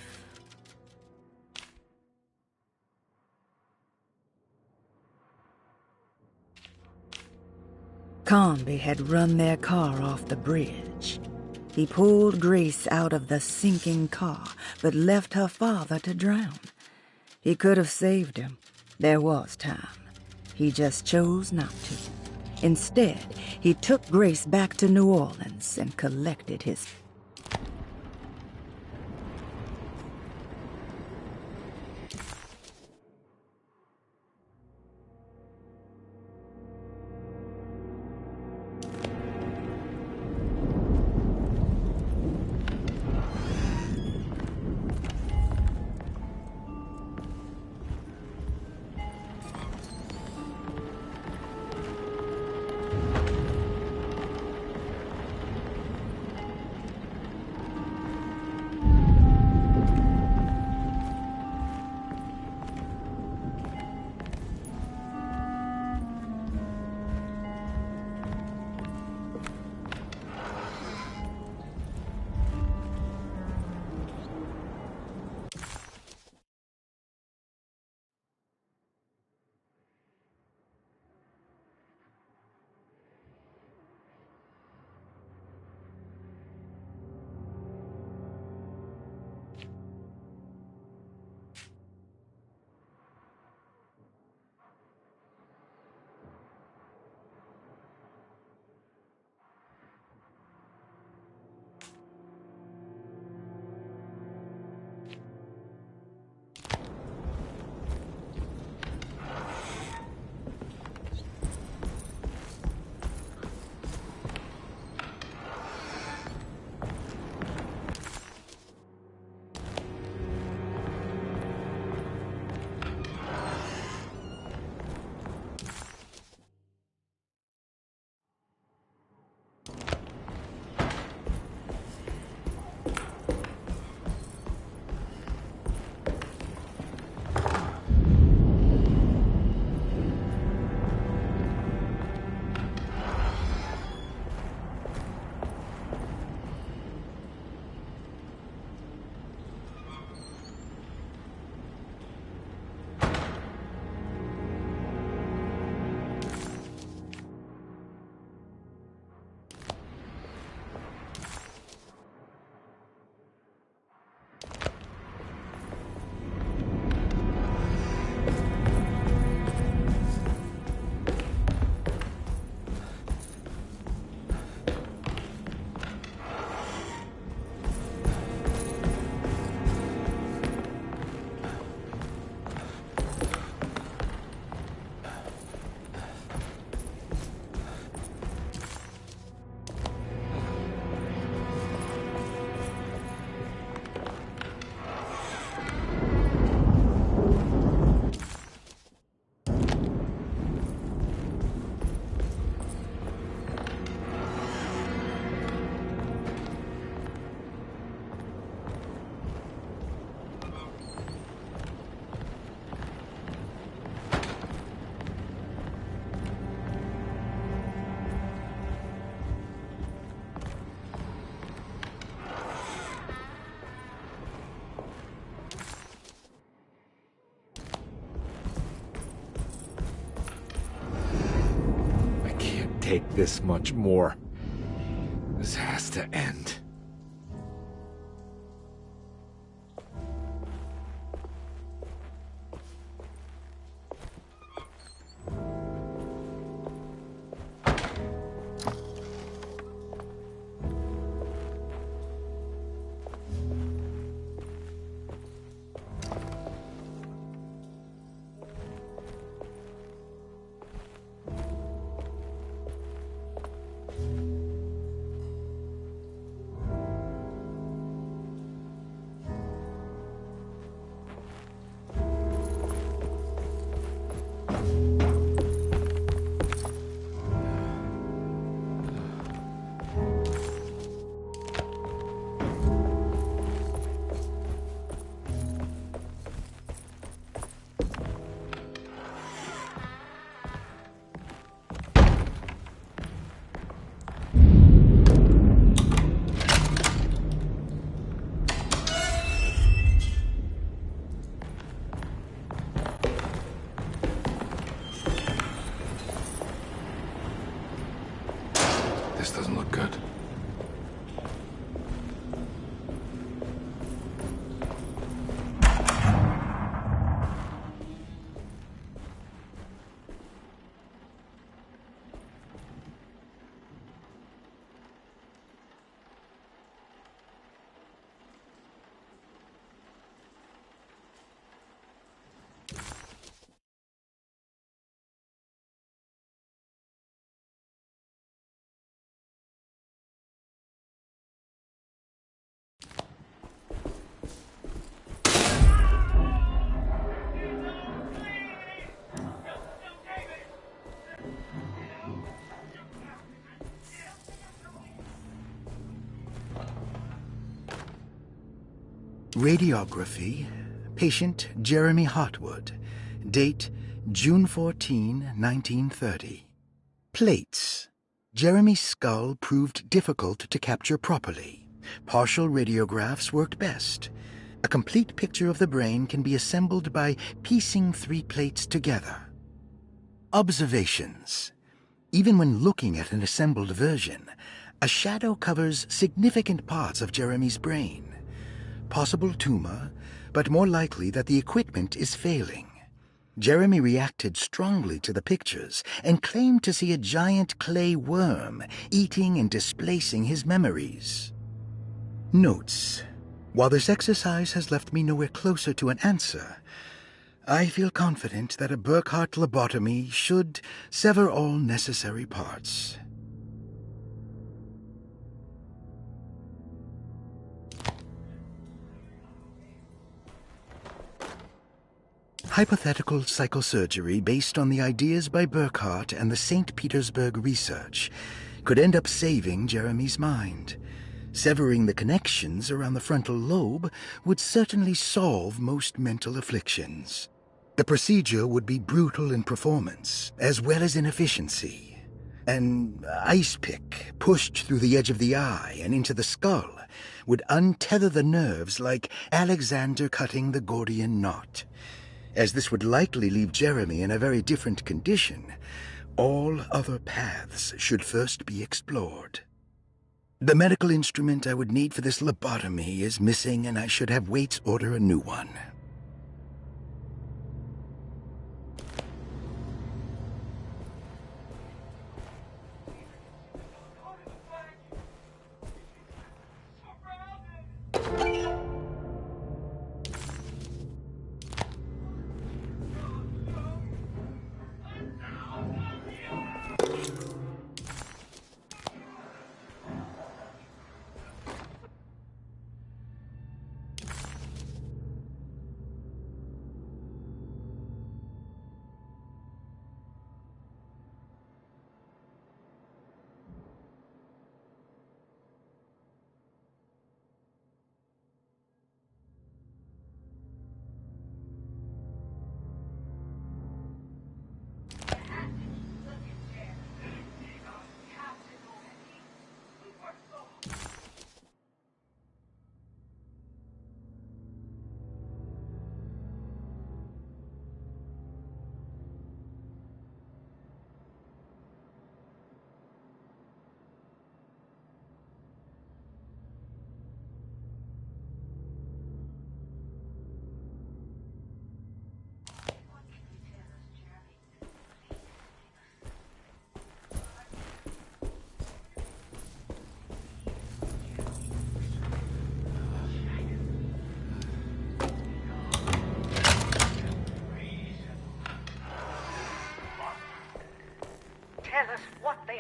S3: Carnby had run their car off the bridge. He pulled Grace out of the sinking car, but left her father to drown. He could have saved him. There was time. He just chose not to. Instead, he took Grace back to New Orleans and collected his...
S13: take this much more. This has to end.
S2: This doesn't look good.
S7: Radiography. Patient Jeremy Hartwood. Date June 14, 1930. Plates. Jeremy's skull proved difficult to capture properly. Partial radiographs worked best. A complete picture of the brain can be assembled by piecing 3 plates together. Observations. Even when looking at an assembled version, a shadow covers significant parts of Jeremy's brain. Possible tumor, but more likely that the equipment is failing. Jeremy reacted strongly to the pictures and claimed to see a giant clay worm eating and displacing his memories. Notes. While this exercise has left me nowhere closer to an answer, I feel confident that a Burkhardt lobotomy should sever all necessary parts. Hypothetical psychosurgery based on the ideas by Burkhardt and the St. Petersburg research could end up saving Jeremy's mind. Severing the connections around the frontal lobe would certainly solve most mental afflictions. The procedure would be brutal in performance, as well as in efficiency. An ice pick pushed through the edge of the eye and into the skull would untether the nerves like Alexander cutting the Gordian knot. As this would likely leave Jeremy in a very different condition, all other paths should first be explored. The medical instrument I would need for this lobotomy is missing, and I should have Waits order a new one.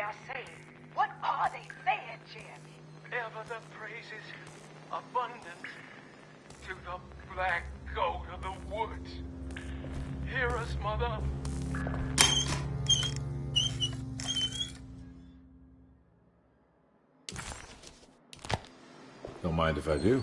S3: are saying? What are they saying, Jeremy?
S8: Ever the praises, abundance, to the black goat of the woods. Hear us, Mother.
S13: Don't mind if I do.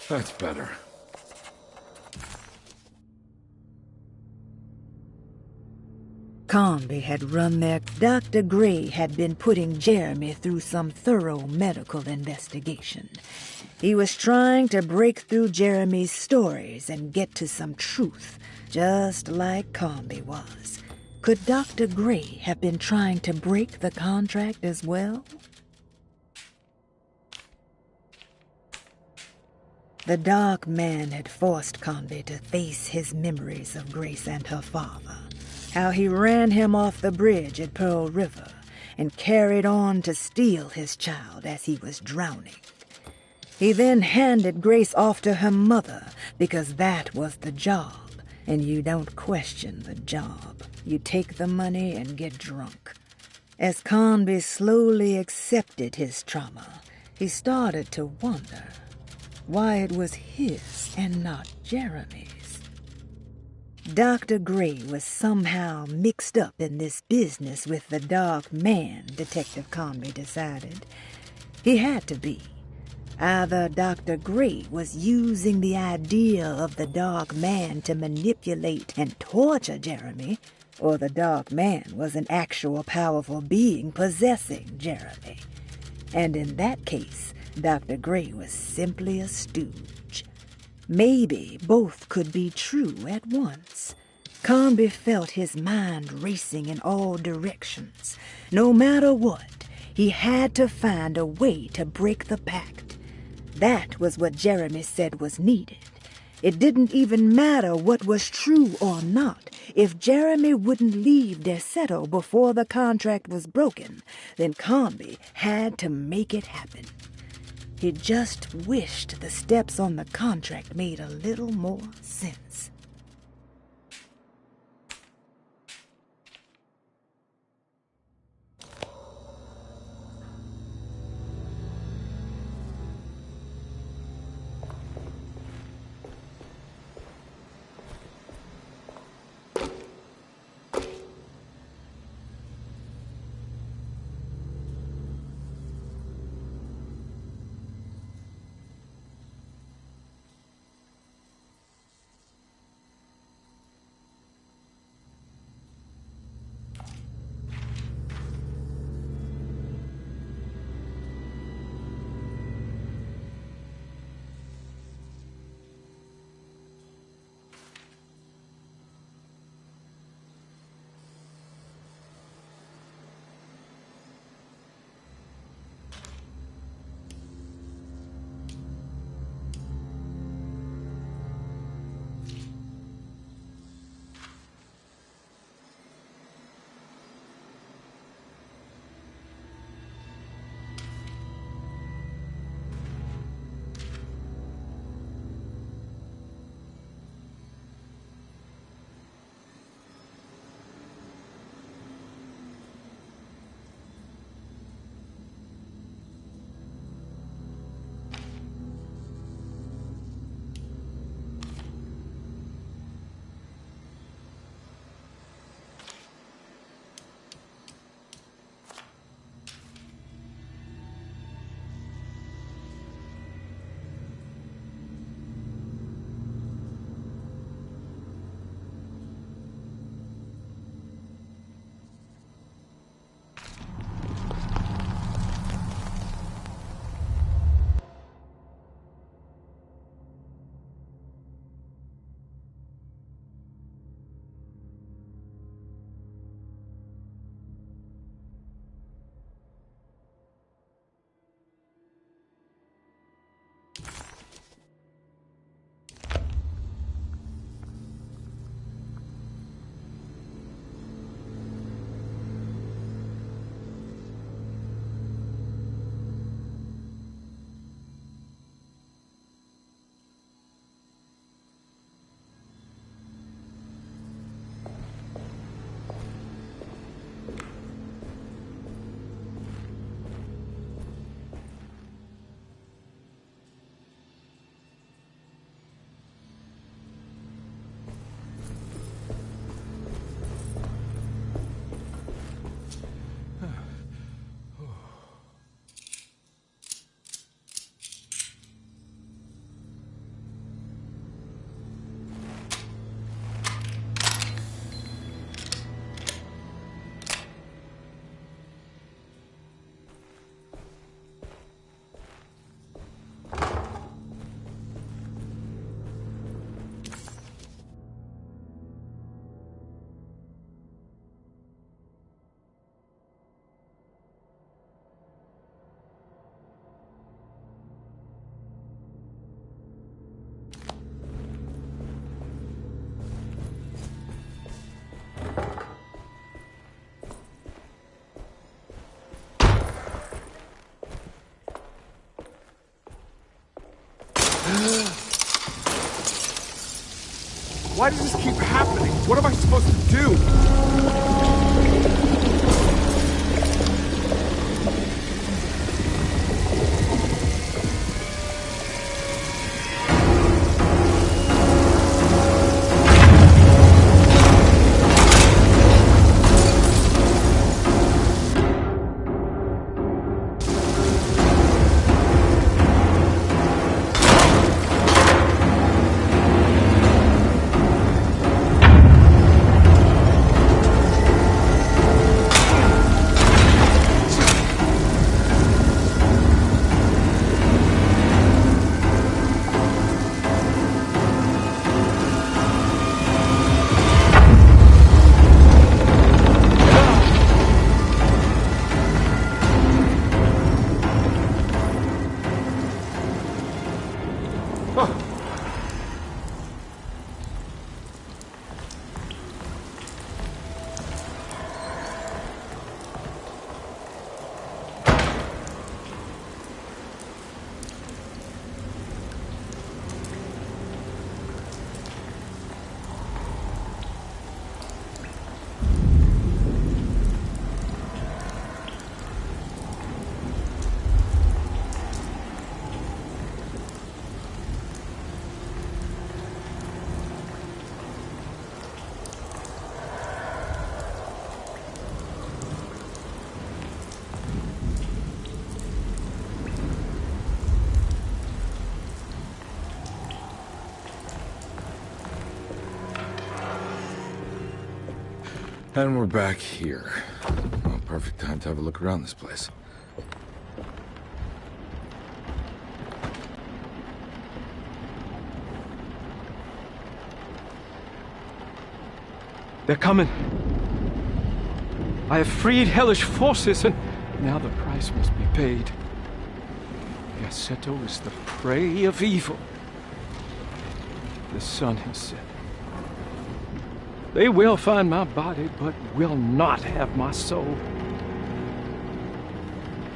S13: That's better.
S3: Conby had run their... Dr. Gray had been putting Jeremy through some thorough medical investigation. He was trying to break through Jeremy's stories and get to some truth, just like Conby was. Could Dr. Gray have been trying to break the contract as well? The dark man had forced Conby to face his memories of Grace and her father. How he ran him off the bridge at Pearl River and carried on to steal his child as he was drowning. He then handed Grace off to her mother because that was the job, and you don't question the job. You take the money and get drunk. As Conby slowly accepted his trauma, he started to wonder why it was his and not Jeremy's. Dr. Gray was somehow mixed up in this business with the Dark Man, Detective Conby decided. He had to be. Either Dr. Gray was using the idea of the Dark Man to manipulate and torture Jeremy, or the Dark Man was an actual powerful being possessing Jeremy. And in that case, Dr. Gray was simply a stooge. Maybe both could be true at once. Conby felt his mind racing in all directions. No matter what, he had to find a way to break the pact. That was what Jeremy said was needed. It didn't even matter what was true or not. If Jeremy wouldn't leave Derceto before the contract was broken, then Conby had to make it happen. He just wished the steps on the contract made a little more sense.
S13: Why does this keep happening? What am I supposed to do? And we're back here. Well, perfect time to have a look around this place.
S8: They're coming. I have freed hellish forces, and now the price must be paid. Derceto is the prey of evil. The sun has set. They will find my body, but will not have my soul.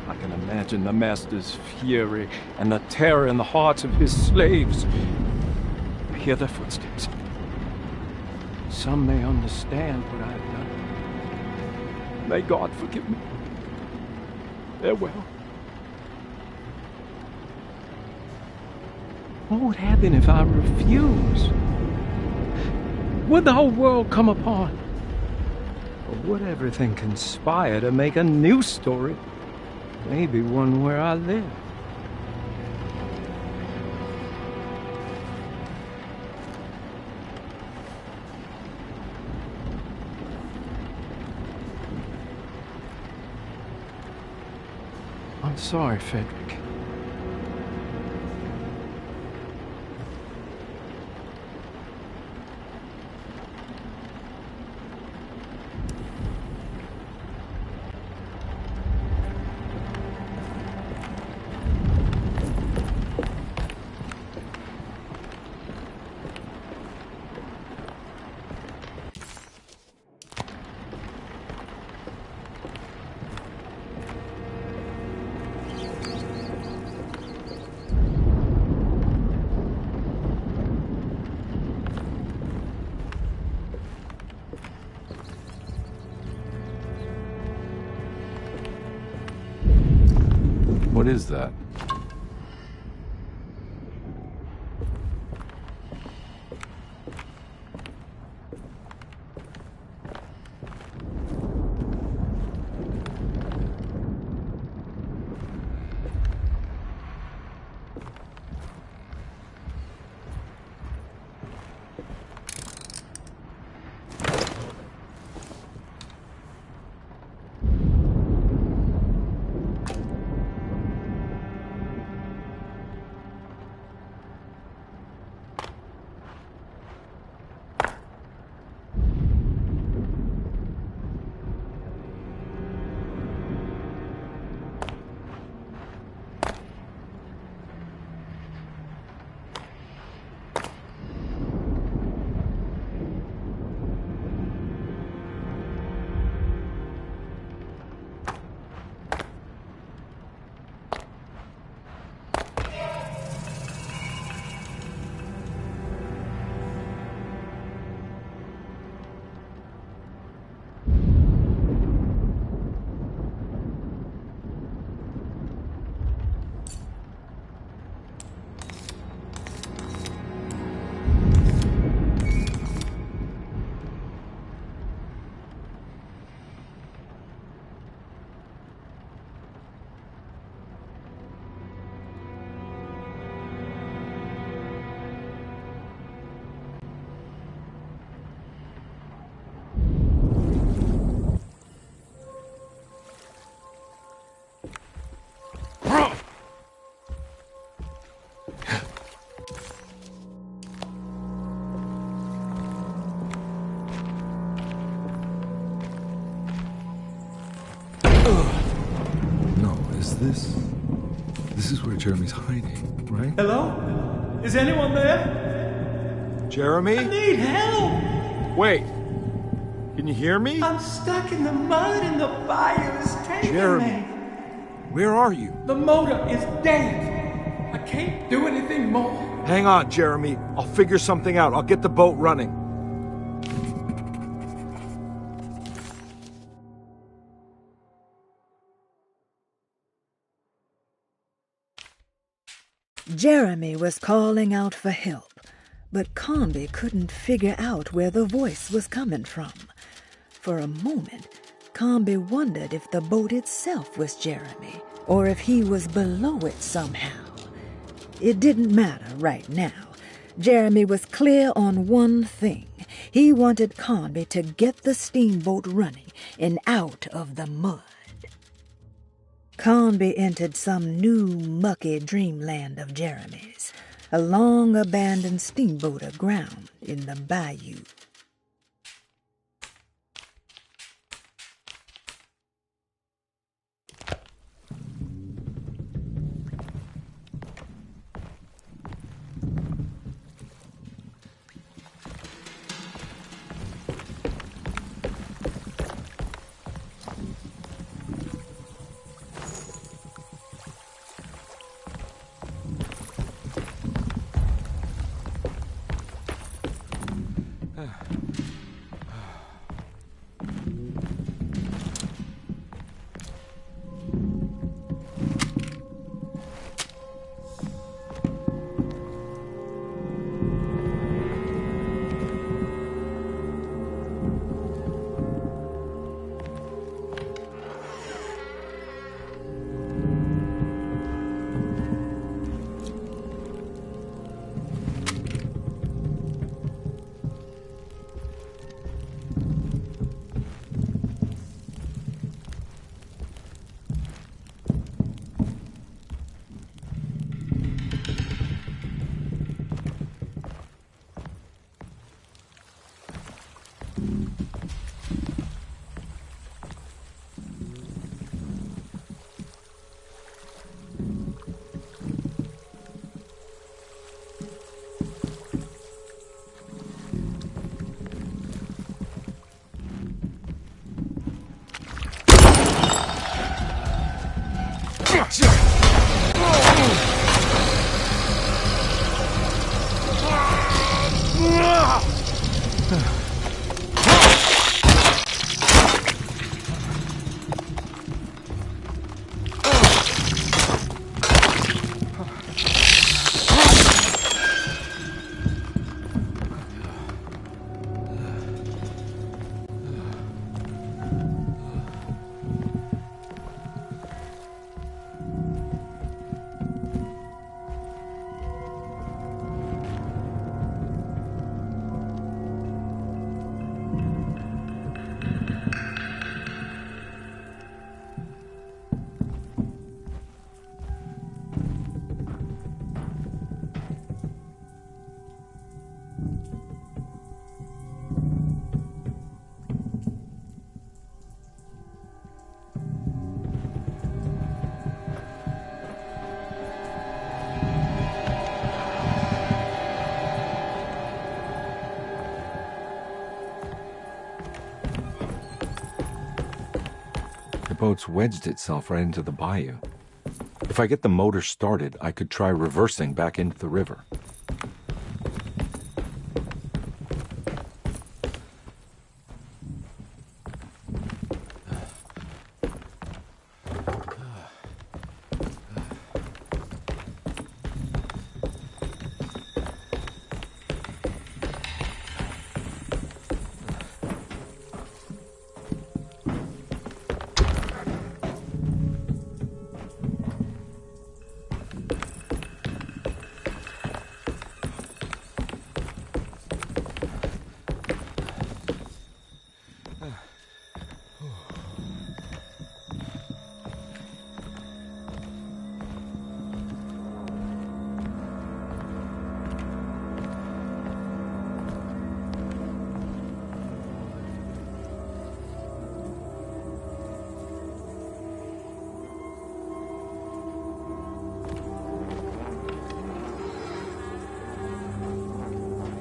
S8: I can imagine the Master's fury and the terror in the hearts of his slaves. I hear their footsteps. Some may understand what I have done. May God forgive me. Farewell. What would happen if I refuse? Would the whole world come upon? Or would everything conspire to make a new story? Maybe one where I live. I'm sorry, Frederick.
S13: What is that?
S4: this? This is where Jeremy's hiding, right?
S8: Hello? Is anyone there?
S13: Jeremy?
S8: I need help!
S13: Wait. Can you hear me?
S8: I'm stuck in the mud and the fire is taking
S13: Jeremy,
S8: me.
S13: where are you?
S8: The motor is dead. I can't do anything more.
S13: Hang on, Jeremy. I'll figure something out. I'll get the boat running.
S3: Jeremy was calling out for help, but Conby couldn't figure out where the voice was coming from. For a moment, Conby wondered if the boat itself was Jeremy, or if he was below it somehow. It didn't matter right now. Jeremy was clear on one thing. He wanted Conby to get the steamboat running and out of the mud. Conby entered some new, mucky dreamland of Jeremy's, a long-abandoned steamboat aground in the bayou.
S13: The boat's wedged itself right into the bayou. If I get the motor started, I could try reversing back into the river.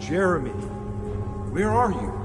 S15: Jeremy, where are you?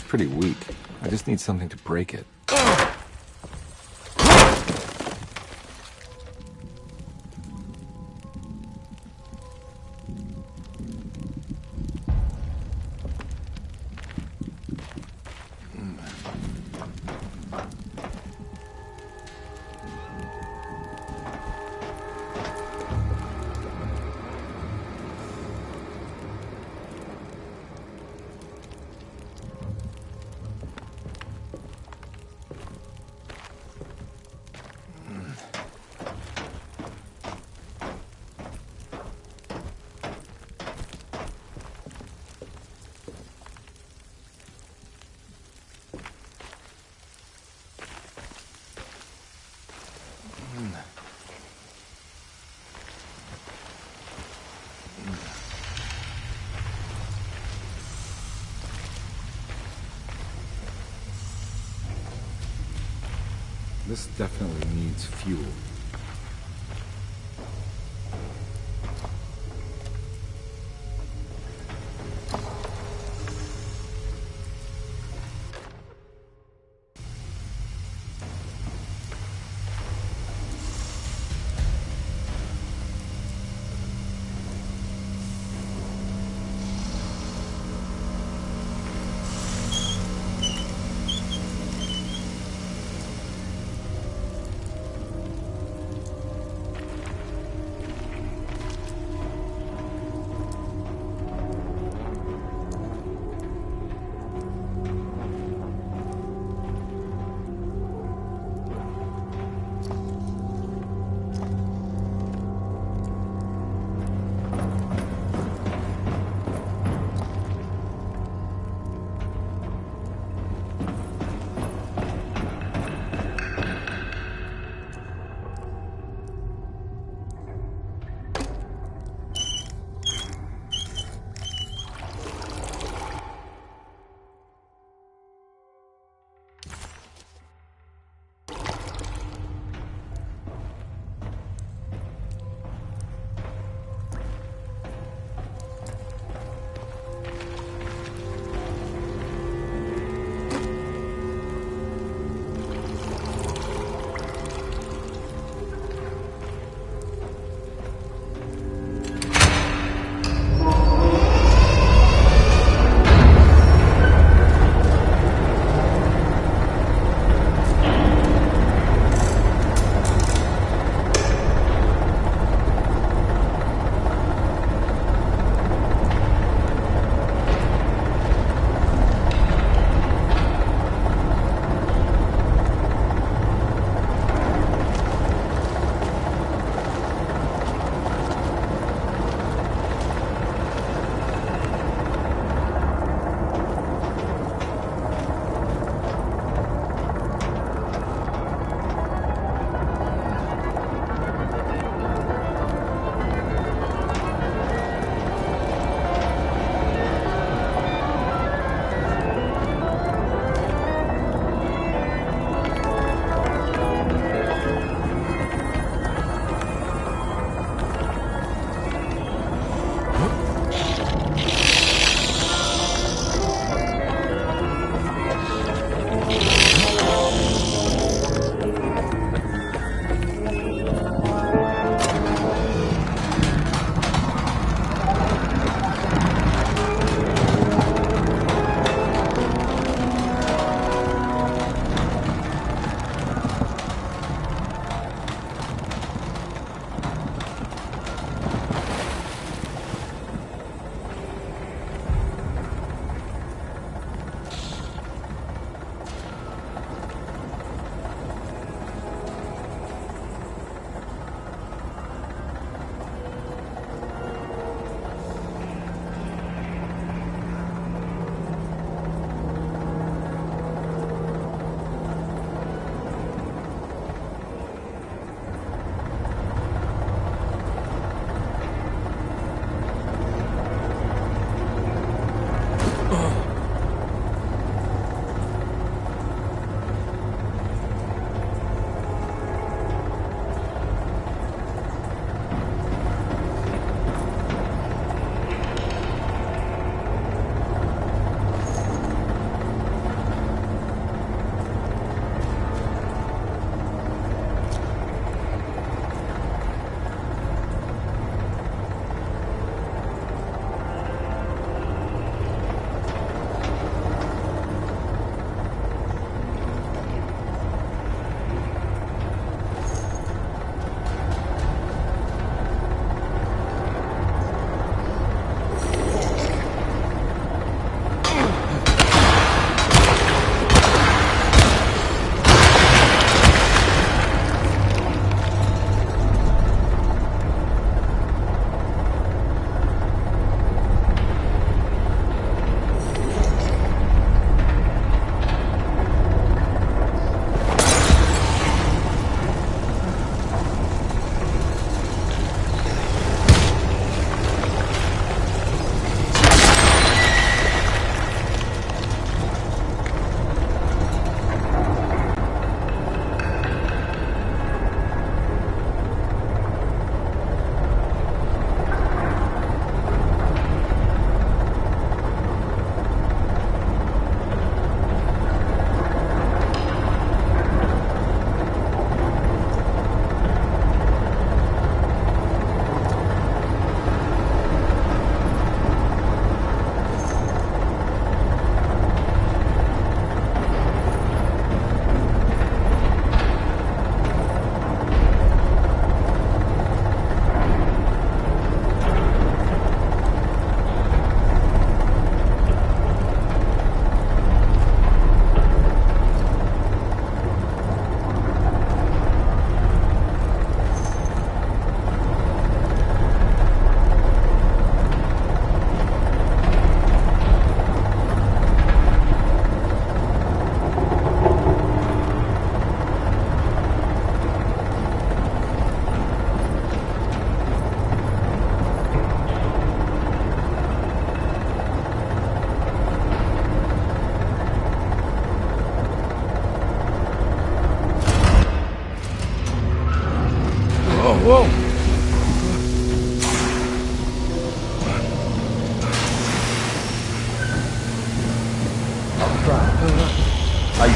S13: pretty weak. I just need something to break it. This definitely needs fuel.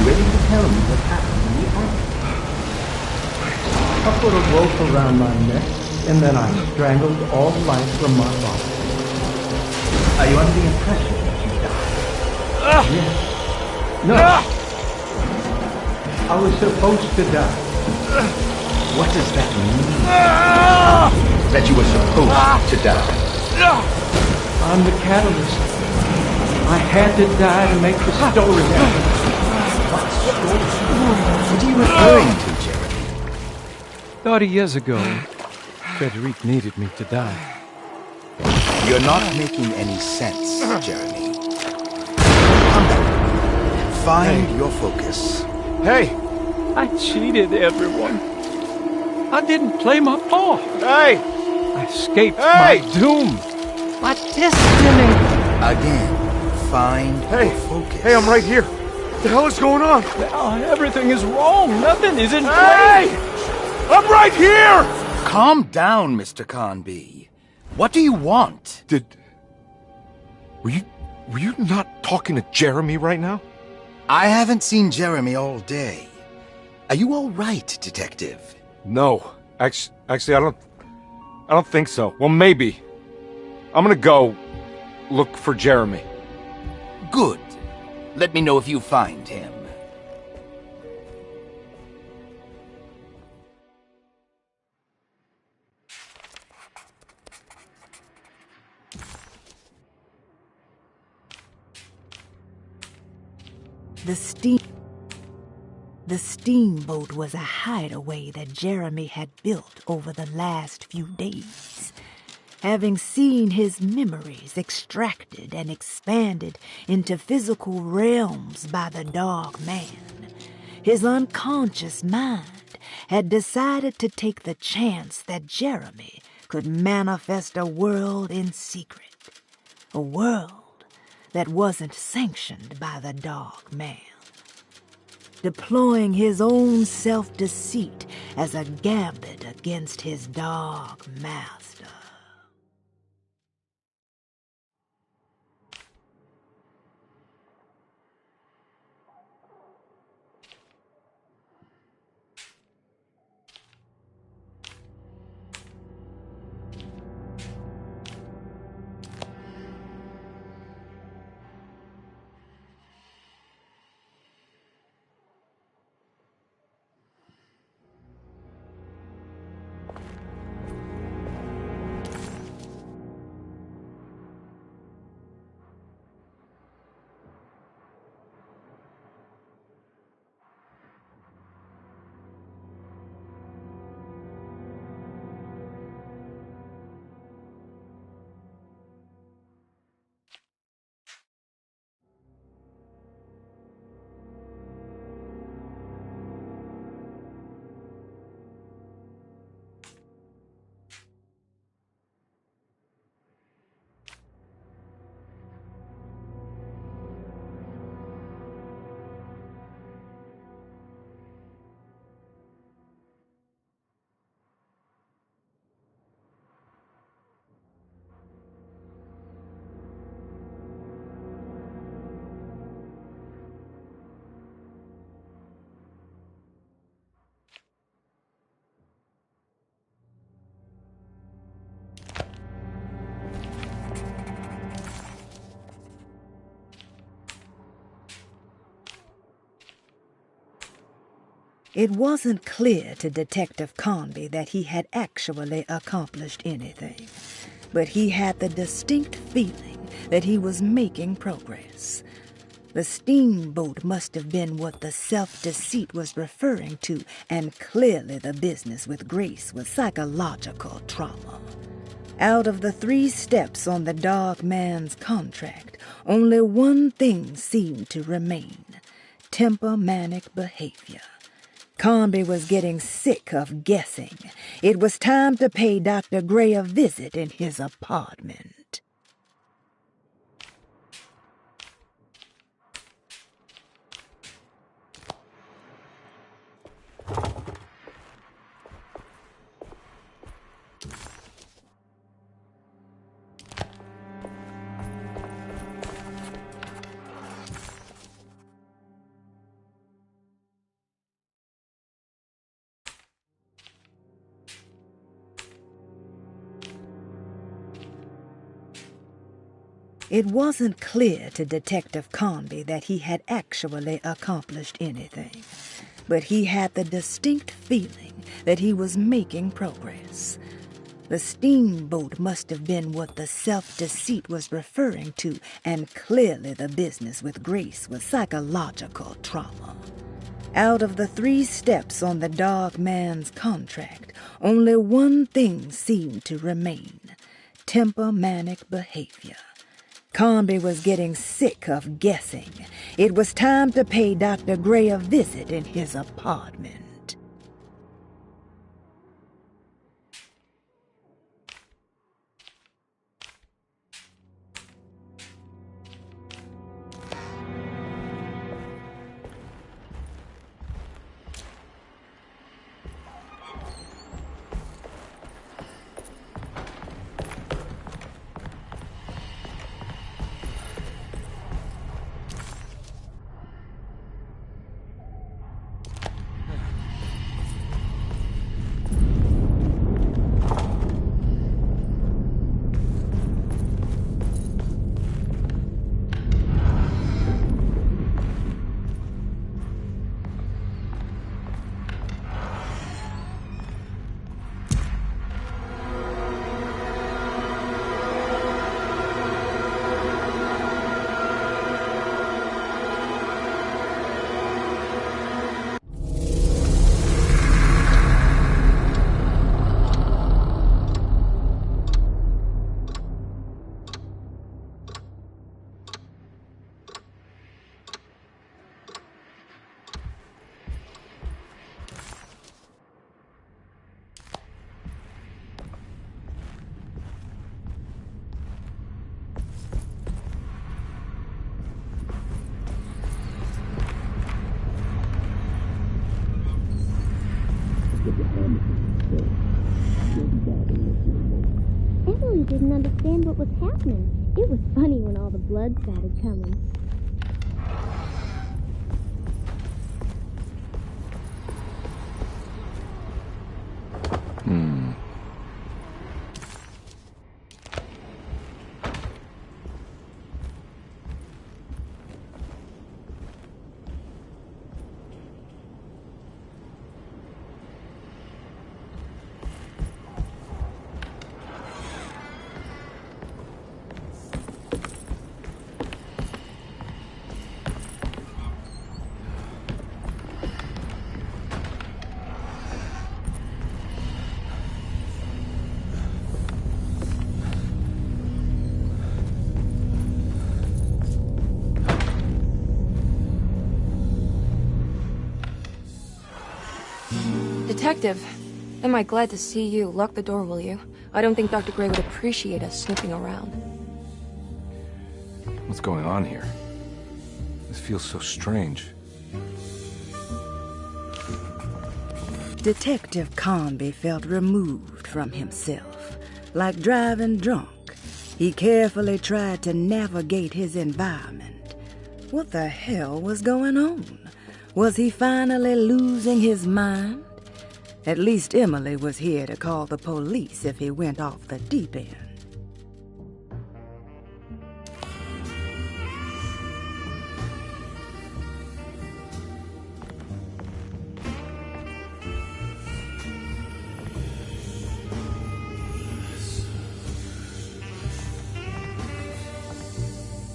S16: you ready to tell me what happened in the attic? I put a rope around my neck, and then I strangled all life from my body. Are you under the impression that you died? Yes. No. I was supposed to die.
S7: What does that mean? That you were supposed to die?
S16: I'm the catalyst. I had to die to make the story happen.
S7: What are you referring to, Jeremy?
S8: 30 years ago, Frederic needed me to die.
S7: You're not making any sense, Jeremy. Come back to me. Find your focus.
S8: Hey! I cheated everyone. I didn't play my part.
S15: Hey!
S8: I escaped my doom. My destiny.
S7: Again, find your focus.
S15: Hey, I'm right here. What the hell is going on?
S8: Now everything is wrong. Nothing is in place.
S15: Hey! I'm right here!
S7: Calm down, Mr. Conby. What do you want?
S13: Were you not talking to Jeremy right now?
S7: I haven't seen Jeremy all day. Are you all right, Detective?
S13: No. Actually, I don't think so. Well, maybe. I'm gonna go look for Jeremy.
S7: Good. Let me know if you find him.
S3: The steamboat was a hideaway that Jeremy had built over the last few days. Having seen his memories extracted and expanded into physical realms by the Dog Man, his unconscious mind had decided to take the chance that Jeremy could manifest a world in secret. A world that wasn't sanctioned by the Dog Man. Deploying his own self-deceit as a gambit against his dog master. It wasn't clear to Detective Conby that he had actually accomplished anything, but he had the distinct feeling that he was making progress. The steamboat must have been what the self-deceit was referring to, and clearly the business with Grace was psychological trauma. Out of the 3 steps on the Dog Man's contract, only one thing seemed to remain: temper-manic behavior. Conby was getting sick of guessing. It was time to pay Dr. Gray a visit in his apartment. It wasn't clear to Detective Conby that he had actually accomplished anything, but he had the distinct feeling that he was making progress. The steamboat must have been what the self-deceit was referring to, and clearly the business with Grace was psychological trauma. Out of the 3 steps on the Dark Man's contract, only one thing seemed to remain: temperamentic behavior. Conby was getting sick of guessing. It was time to pay Dr. Gray a visit in his apartment.
S10: Emily didn't understand what was happening. It was funny when all the blood started coming.
S14: Detective, am I glad to see you. Lock the door, will you? I don't think Dr. Gray would appreciate us snooping around.
S13: What's going on here? This feels so strange.
S3: Detective Conby felt removed from himself, like driving drunk. He carefully tried to navigate his environment. What the hell was going on? Was he finally losing his mind? At least Emily was here to call the police if he went off the deep end.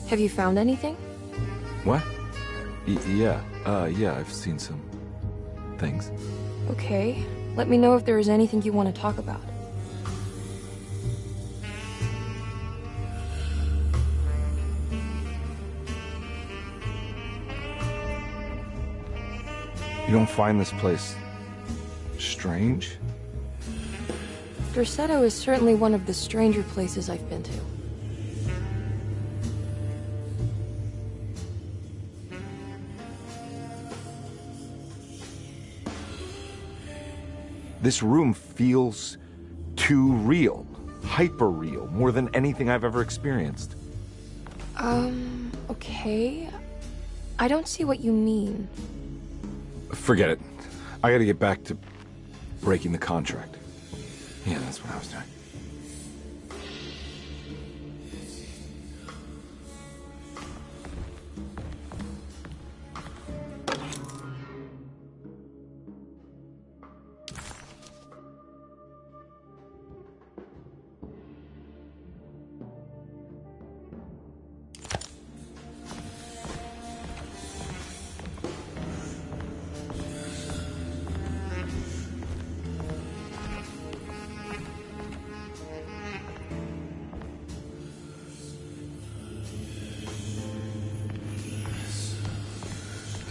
S14: Have you found anything?
S13: What? Yeah, I've seen some things.
S14: Okay. Let me know if there is anything you want to talk about.
S13: You don't find this place strange?
S14: Derceto is certainly one of the stranger places I've been to.
S13: This room feels too real, hyper real, more than anything I've ever experienced.
S14: Okay. I don't see what you mean.
S13: Forget it. I gotta get back to breaking the contract. Yeah, that's what I was doing.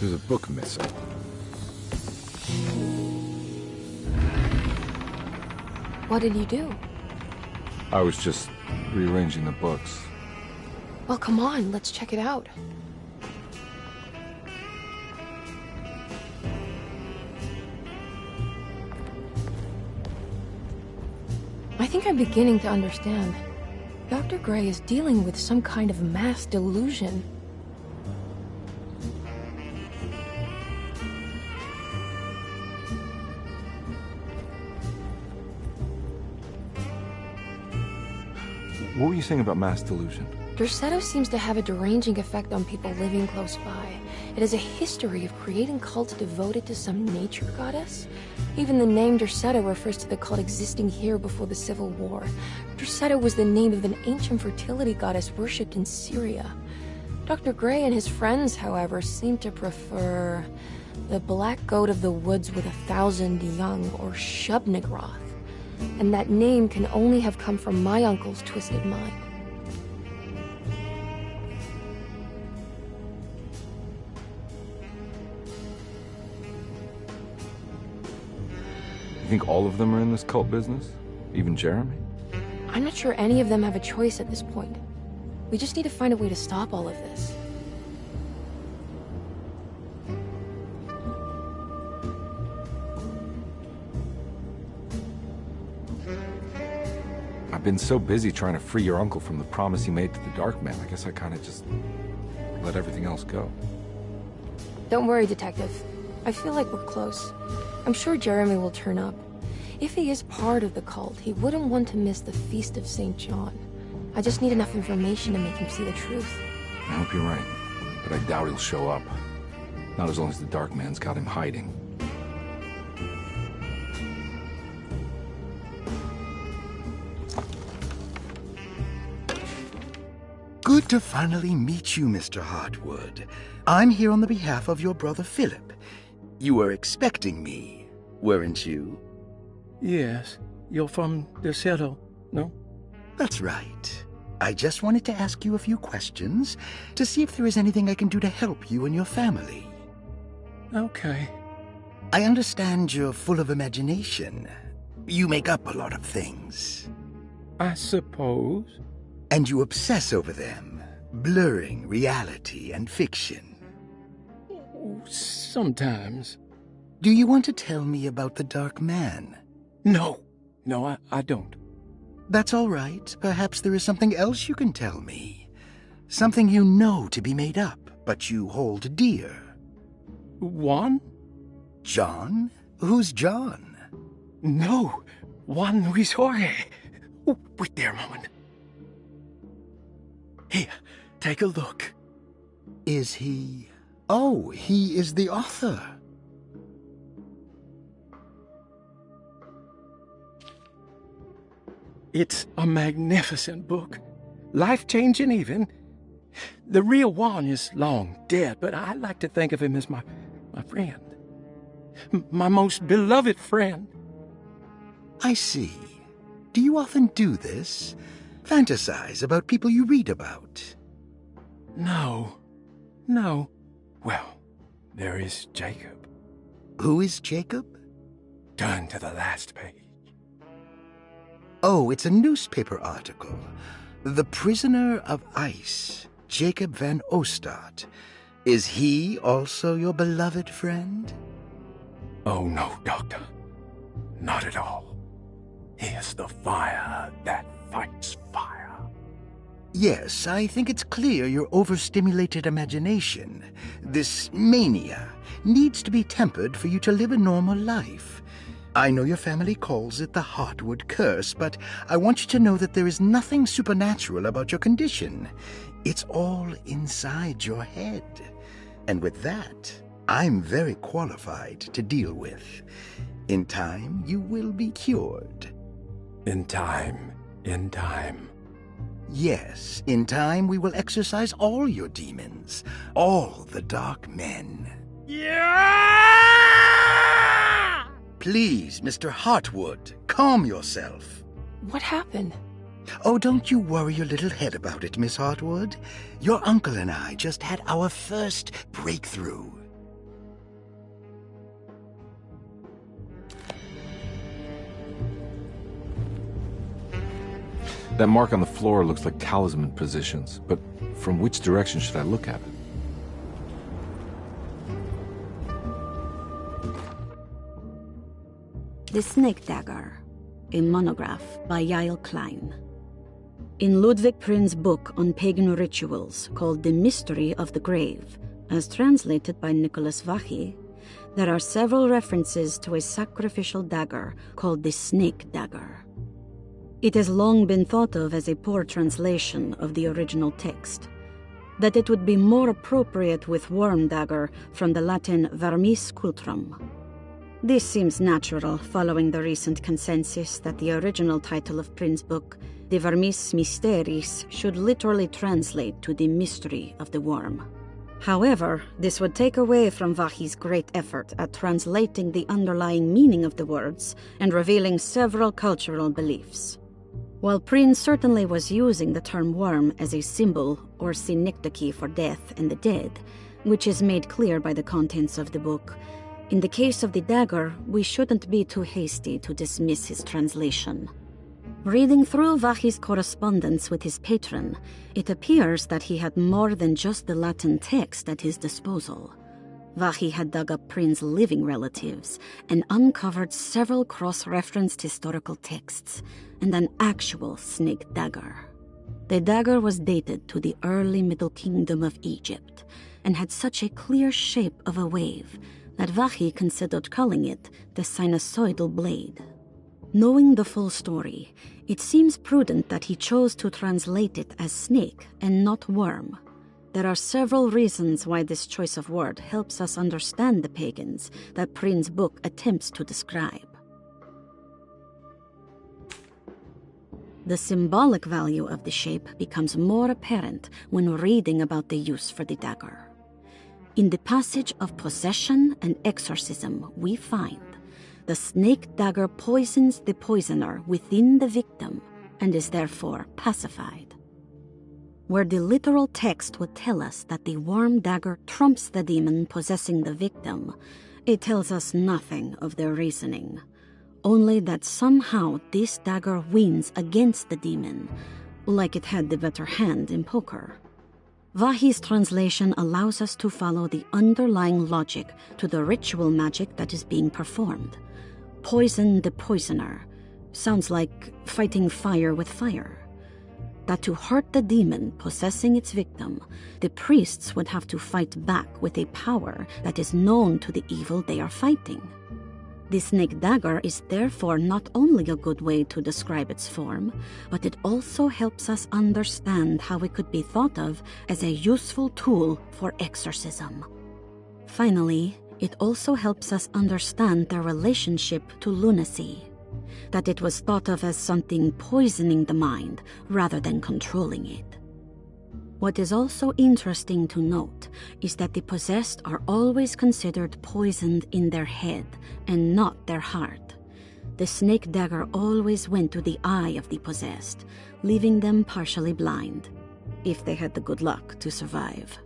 S13: There's a book missing.
S14: What did you do?
S13: I was just rearranging the books.
S14: Well, come on, let's check it out. I think I'm beginning to understand. Dr. Gray is dealing with some kind of mass delusion.
S13: What were you saying about mass delusion?
S14: Derceto seems to have a deranging effect on people living close by. It has a history of creating cults devoted to some nature goddess. Even the name Derceto refers to the cult existing here before the Civil War. Derceto was the name of an ancient fertility goddess worshipped in Syria. Dr. Gray and his friends, however, seem to prefer the black goat of the woods with 1,000 young, or Shub-Nigroth. And that name can only have come from my uncle's twisted mind.
S13: You think all of them are in this cult business? Even Jeremy?
S14: I'm not sure any of them have a choice at this point. We just need to find a way to stop all of this.
S13: I've been so busy trying to free your uncle from the promise he made to the Dark Man. I guess I kind of just let everything else go.
S14: Don't worry, Detective. I feel like we're close. I'm sure Jeremy will turn up. If he is part of the cult, he wouldn't want to miss the Feast of St. John. I just need enough information to make him see the truth.
S13: I hope you're right, but I doubt he'll show up. Not as long as the Dark Man's got him hiding.
S7: Good to finally meet you, Mr. Hartwood. I'm here on the behalf of your brother Philip. You were expecting me, weren't you?
S8: Yes. You're from Derceto, no?
S7: That's right. I just wanted to ask you a few questions to see if there is anything I can do to help you and your family.
S8: Okay.
S7: I understand you're full of imagination. You make up a lot of things.
S8: I suppose.
S7: And you obsess over them, blurring reality and fiction.
S8: Sometimes.
S7: Do you want to tell me about the Dark Man?
S8: No. No, I don't.
S7: That's all right. Perhaps there is something else you can tell me. Something you know to be made up, but you hold dear.
S8: Juan?
S7: John? Who's John?
S8: No. Juan Luis Jorge. Oh, wait there a moment. Here, take a look.
S7: Is he... Oh, he is the author.
S8: It's a magnificent book. Life-changing even. The real Juan is long dead, but I like to think of him as my friend. My most beloved friend.
S7: I see. Do you often do this? Fantasize about people you read about?
S8: No. Well, there is Jacob.
S7: Who is Jacob?
S8: Turn to the last page.
S7: Oh, it's a newspaper article. The Prisoner of Ice, Jacob van Ostad. Is he also your beloved friend?
S8: Oh, no, Doctor. Not at all. He is the fire that fights fire.
S7: Yes, I think it's clear your overstimulated imagination, this mania, needs to be tempered for you to live a normal life. I know your family calls it the Hartwood curse, but I want you to know that there is nothing supernatural about your condition. It's all inside your head. And with that, I'm very qualified to deal with. In time, you will be cured.
S8: In time.
S7: Yes, in time we will exorcise all your demons, all the Dark Men.
S8: Yeah!
S7: Please, Mr. Hartwood, calm yourself.
S14: What happened?
S7: Oh, don't you worry your little head about it, Miss Hartwood. Your uncle and I just had our first breakthrough.
S13: That mark on the floor looks like talisman positions, but from which direction should I look at it?
S6: The Snake Dagger, a monograph by Yael Klein. In Ludwig Prin's book on pagan rituals called The Mystery of the Grave, as translated by Nicholas Vachy, there are several references to a sacrificial dagger called the Snake Dagger. It has long been thought of as a poor translation of the original text, that it would be more appropriate with worm dagger from the Latin vermis cultrum. This seems natural following the recent consensus that the original title of Prin's book, De Vermis Mysteris, should literally translate to the mystery of the worm. However, this would take away from Vachy's great effort at translating the underlying meaning of the words and revealing several cultural beliefs. While Prin certainly was using the term worm as a symbol or synecdoche for death and the dead, which is made clear by the contents of the book, in the case of the dagger, we shouldn't be too hasty to dismiss his translation. Reading through Vachy's correspondence with his patron, it appears that he had more than just the Latin text at his disposal. Vachy had dug up Prin's living relatives and uncovered several cross-referenced historical texts and an actual snake dagger. The dagger was dated to the early Middle Kingdom of Egypt and had such a clear shape of a wave that Vachy considered calling it the sinusoidal blade. Knowing the full story, it seems prudent that he chose to translate it as snake and not worm. There are several reasons why this choice of word helps us understand the pagans that Prin's book attempts to describe. The symbolic value of the shape becomes more apparent when reading about the use for the dagger. In the passage of possession and exorcism, we find the snake dagger poisons the poisoner within the victim and is therefore pacified. Where the literal text would tell us that the worm dagger trumps the demon possessing the victim, it tells us nothing of their reasoning, only that somehow this dagger wins against the demon, like it had the better hand in poker. Vachy's translation allows us to follow the underlying logic to the ritual magic that is being performed. Poison the poisoner sounds like fighting fire with fire. That to hurt the demon possessing its victim, the priests would have to fight back with a power that is known to the evil they are fighting. The snake dagger is therefore not only a good way to describe its form, but it also helps us understand how it could be thought of as a useful tool for exorcism. Finally, it also helps us understand their relationship to lunacy, that it was thought of as something poisoning the mind rather than controlling it. What is also interesting to note is that the possessed are always considered poisoned in their head and not their heart. The snake dagger always went to the eye of the possessed, leaving them partially blind, if they had the good luck to survive.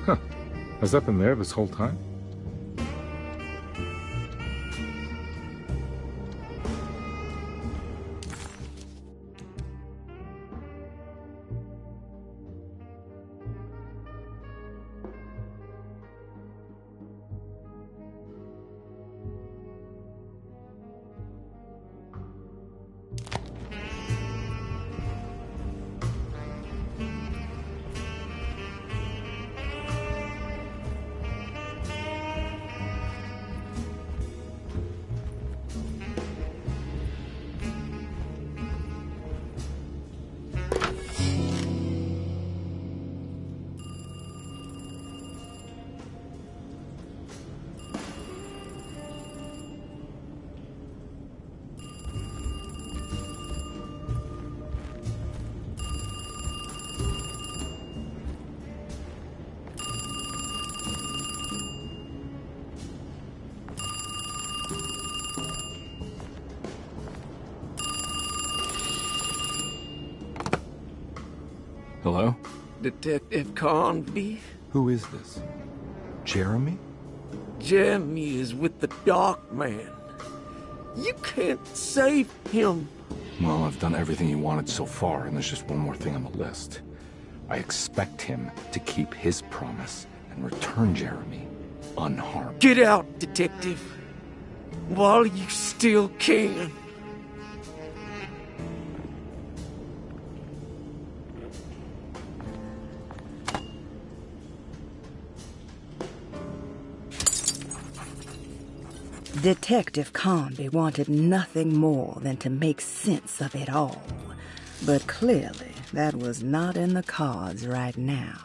S13: Huh. Has that been there this whole time? Hello?
S11: Detective Carnby?
S13: Who is this? Jeremy?
S11: Jeremy is with the Dark Man. You can't save him.
S13: Well, I've done everything he wanted so far, and there's just one more thing on the list. I expect him to keep his promise and return Jeremy unharmed.
S11: Get out, Detective, while you still can.
S3: Detective Carnby wanted nothing more than to make sense of it all. But clearly, that was not in the cards right now.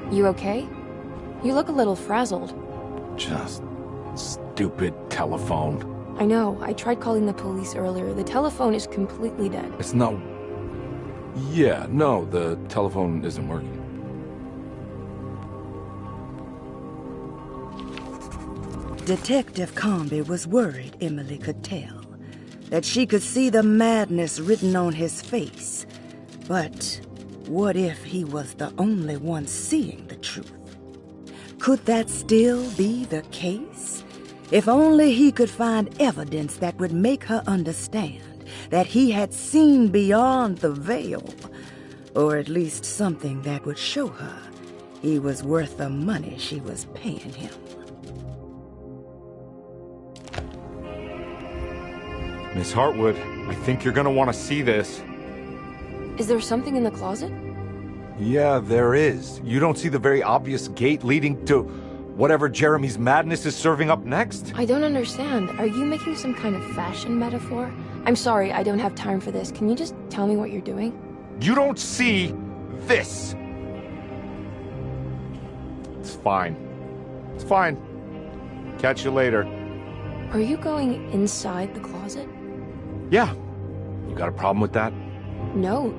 S14: You okay? You look a little frazzled.
S13: Just stupid telephone.
S14: I know. I tried calling the police earlier. The telephone is completely dead.
S13: It's not... Yeah, no, the telephone isn't working.
S3: Detective Carnby was worried Emily could tell, that she could see the madness written on his face. But what if he was the only one seeing the truth? Could that still be the case? If only he could find evidence that would make her understand that he had seen beyond the veil, or at least something that would show her he was worth the money she was paying him.
S13: Miss Hartwood, I think you're gonna want to see this.
S14: Is there something in the closet?
S13: Yeah, there is. You don't see the very obvious gate leading to whatever Jeremy's madness is serving up next?
S14: I don't understand. Are you making some kind of fashion metaphor? I'm sorry, I don't have time for this. Can you just tell me what you're doing?
S13: You don't see this! It's fine. It's fine. Catch you later.
S14: Are you going inside the closet?
S13: Yeah. You got a problem with that?
S14: No.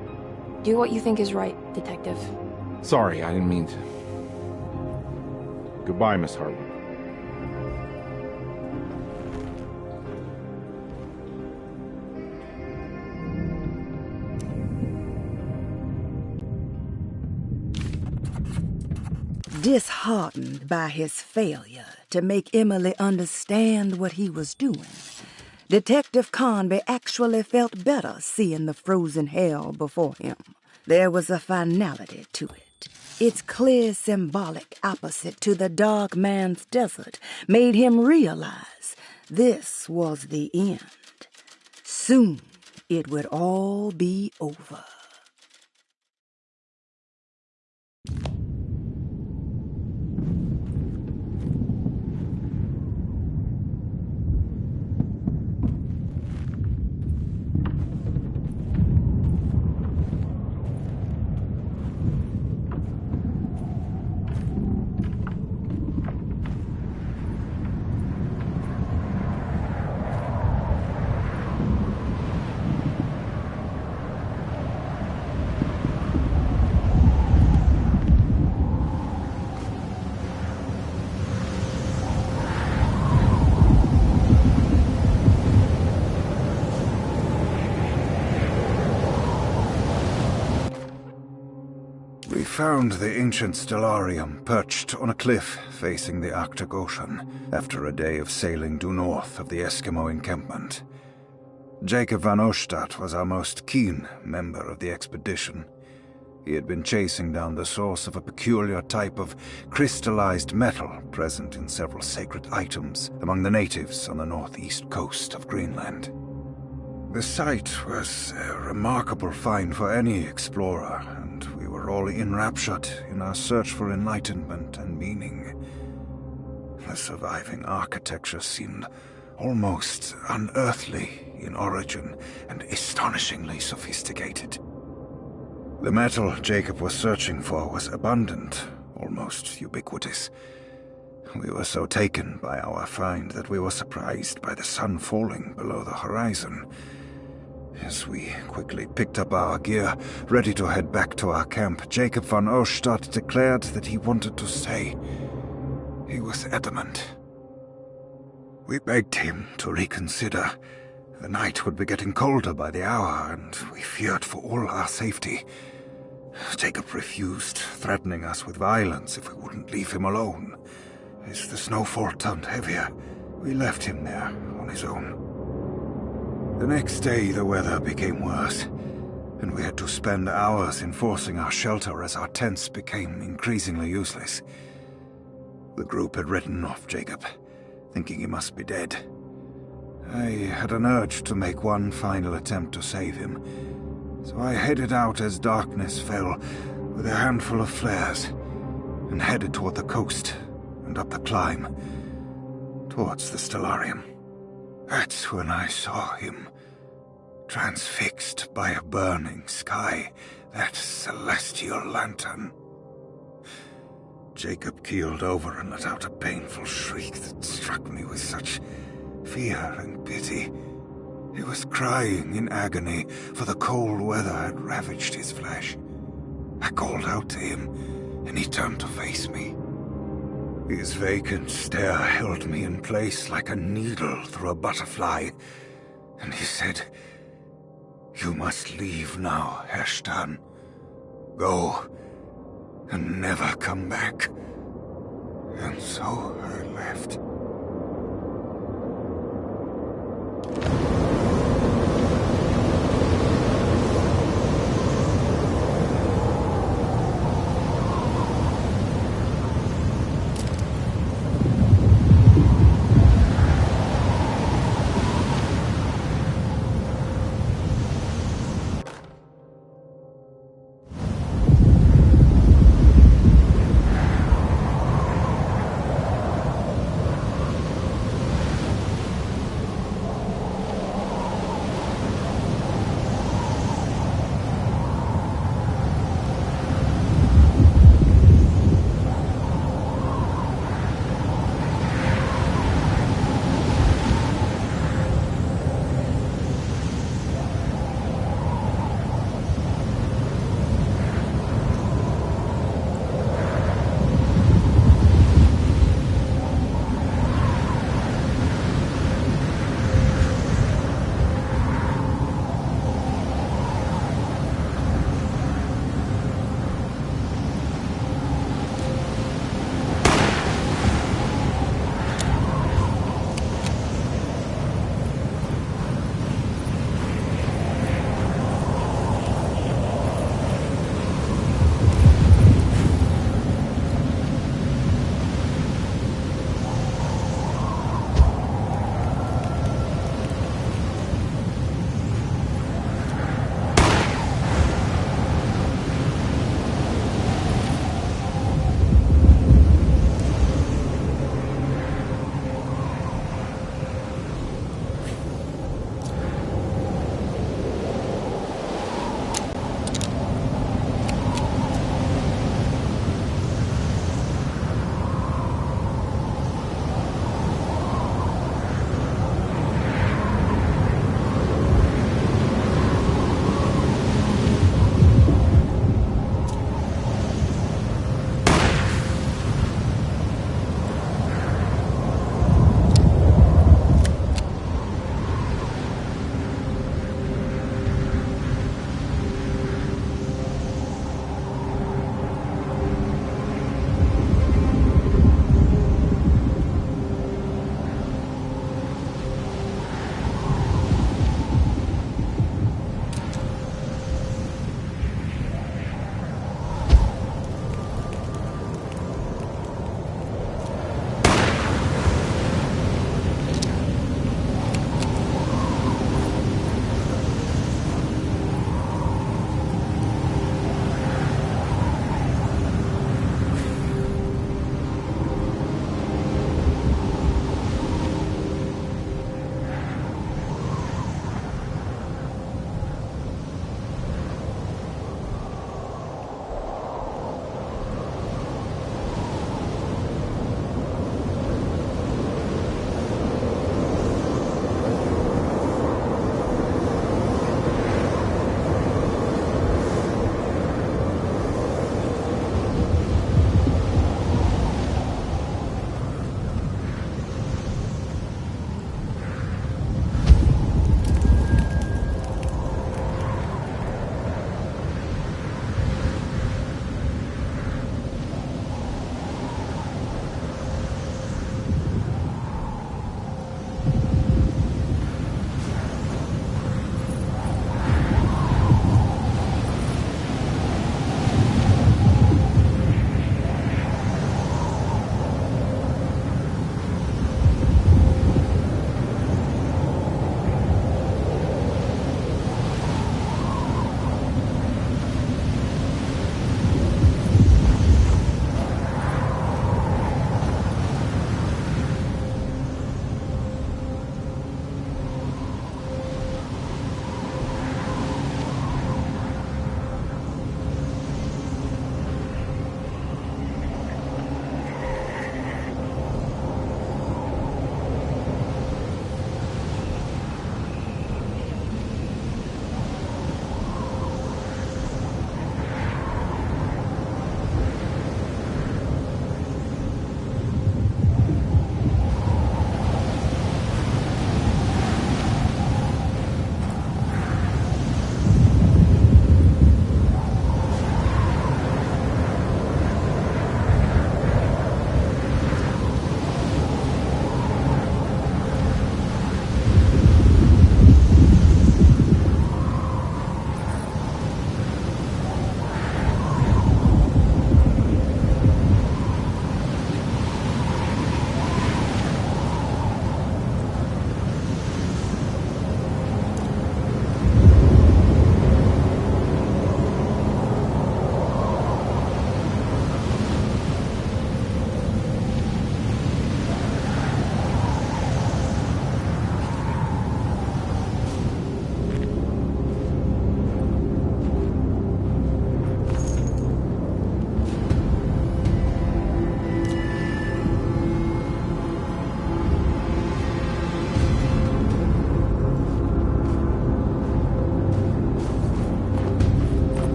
S14: Do what you think is right, Detective.
S13: Sorry, I didn't mean to. Goodbye, Miss Hartwood.
S3: Disheartened by his failure to make Emily understand what he was doing, Detective Carnby actually felt better seeing the frozen hell before him. There was a finality to it. Its clear symbolic opposite to the Dark Man's desert made him realize this was the end. Soon it would all be over.
S17: We found the ancient stellarium perched on a cliff facing the Arctic Ocean after a day of sailing due north of the Eskimo encampment. Jacob van Oostad was our most keen member of the expedition. He had been chasing down the source of a peculiar type of crystallized metal present in several sacred items among the natives on the northeast coast of Greenland. The site was a remarkable find for any explorer, and we were were all enraptured in our search for enlightenment and meaning. The surviving architecture seemed almost unearthly in origin and astonishingly sophisticated. The metal Jacob was searching for was abundant, almost ubiquitous. We were so taken by our find that we were surprised by the sun falling below the horizon. As we quickly picked up our gear, ready to head back to our camp, Jacob van Oostad declared that he wanted to stay. He was adamant. We begged him to reconsider. The night would be getting colder by the hour, and we feared for all our safety. Jacob refused, threatening us with violence if we wouldn't leave him alone. As the snowfall turned heavier, we left him there on his own. The next day, the weather became worse, and we had to spend hours enforcing our shelter as our tents became increasingly useless. The group had written off Jacob, thinking he must be dead. I had an urge to make one final attempt to save him, so I headed out as darkness fell with a handful of flares and headed toward the coast and up the climb towards the Stellarium. That's when I saw him, transfixed by a burning sky, that celestial lantern. Jacob keeled over and let out a painful shriek that struck me with such fear and pity. He was crying in agony, for the cold weather had ravaged his flesh. I called out to him, and he turned to face me. His vacant stare held me in place like a needle through a butterfly, and he said, "You must leave now, Herstan. Go, and never come back." And so I left.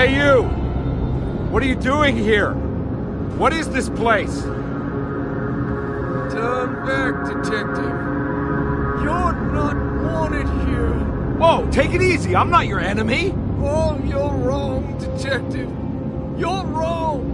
S15: Hey, you! What are you doing here? What is this place?
S8: Turn back, Detective. You're not wanted here.
S15: Whoa, take it easy. I'm not your enemy.
S8: Oh, you're wrong, Detective. You're wrong.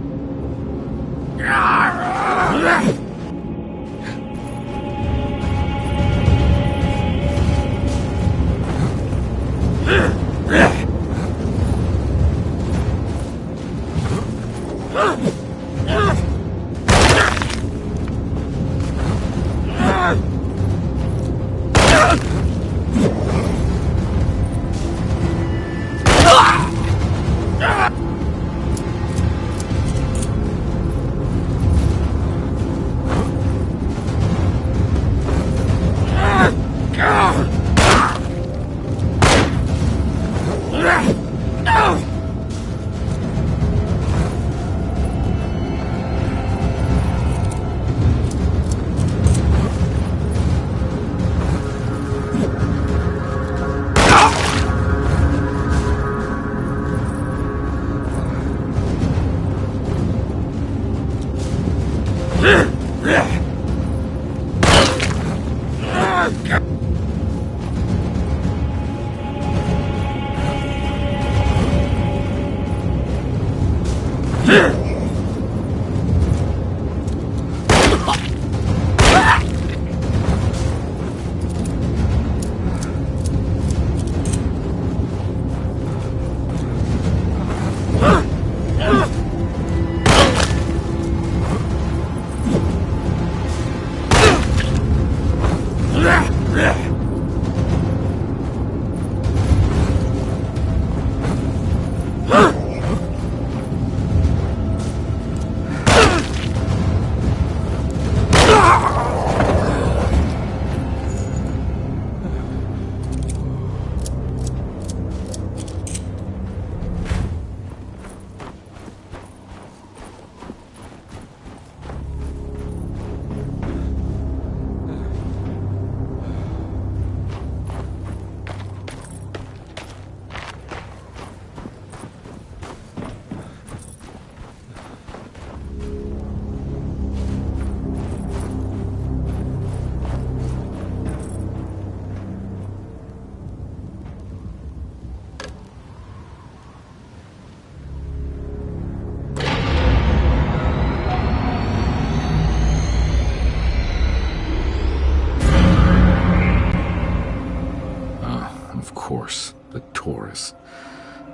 S4: Of course, the Taurus.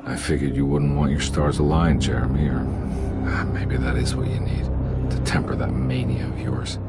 S4: I figured you wouldn't want your stars aligned, Jeremy, or maybe that is what you need to temper that mania of yours.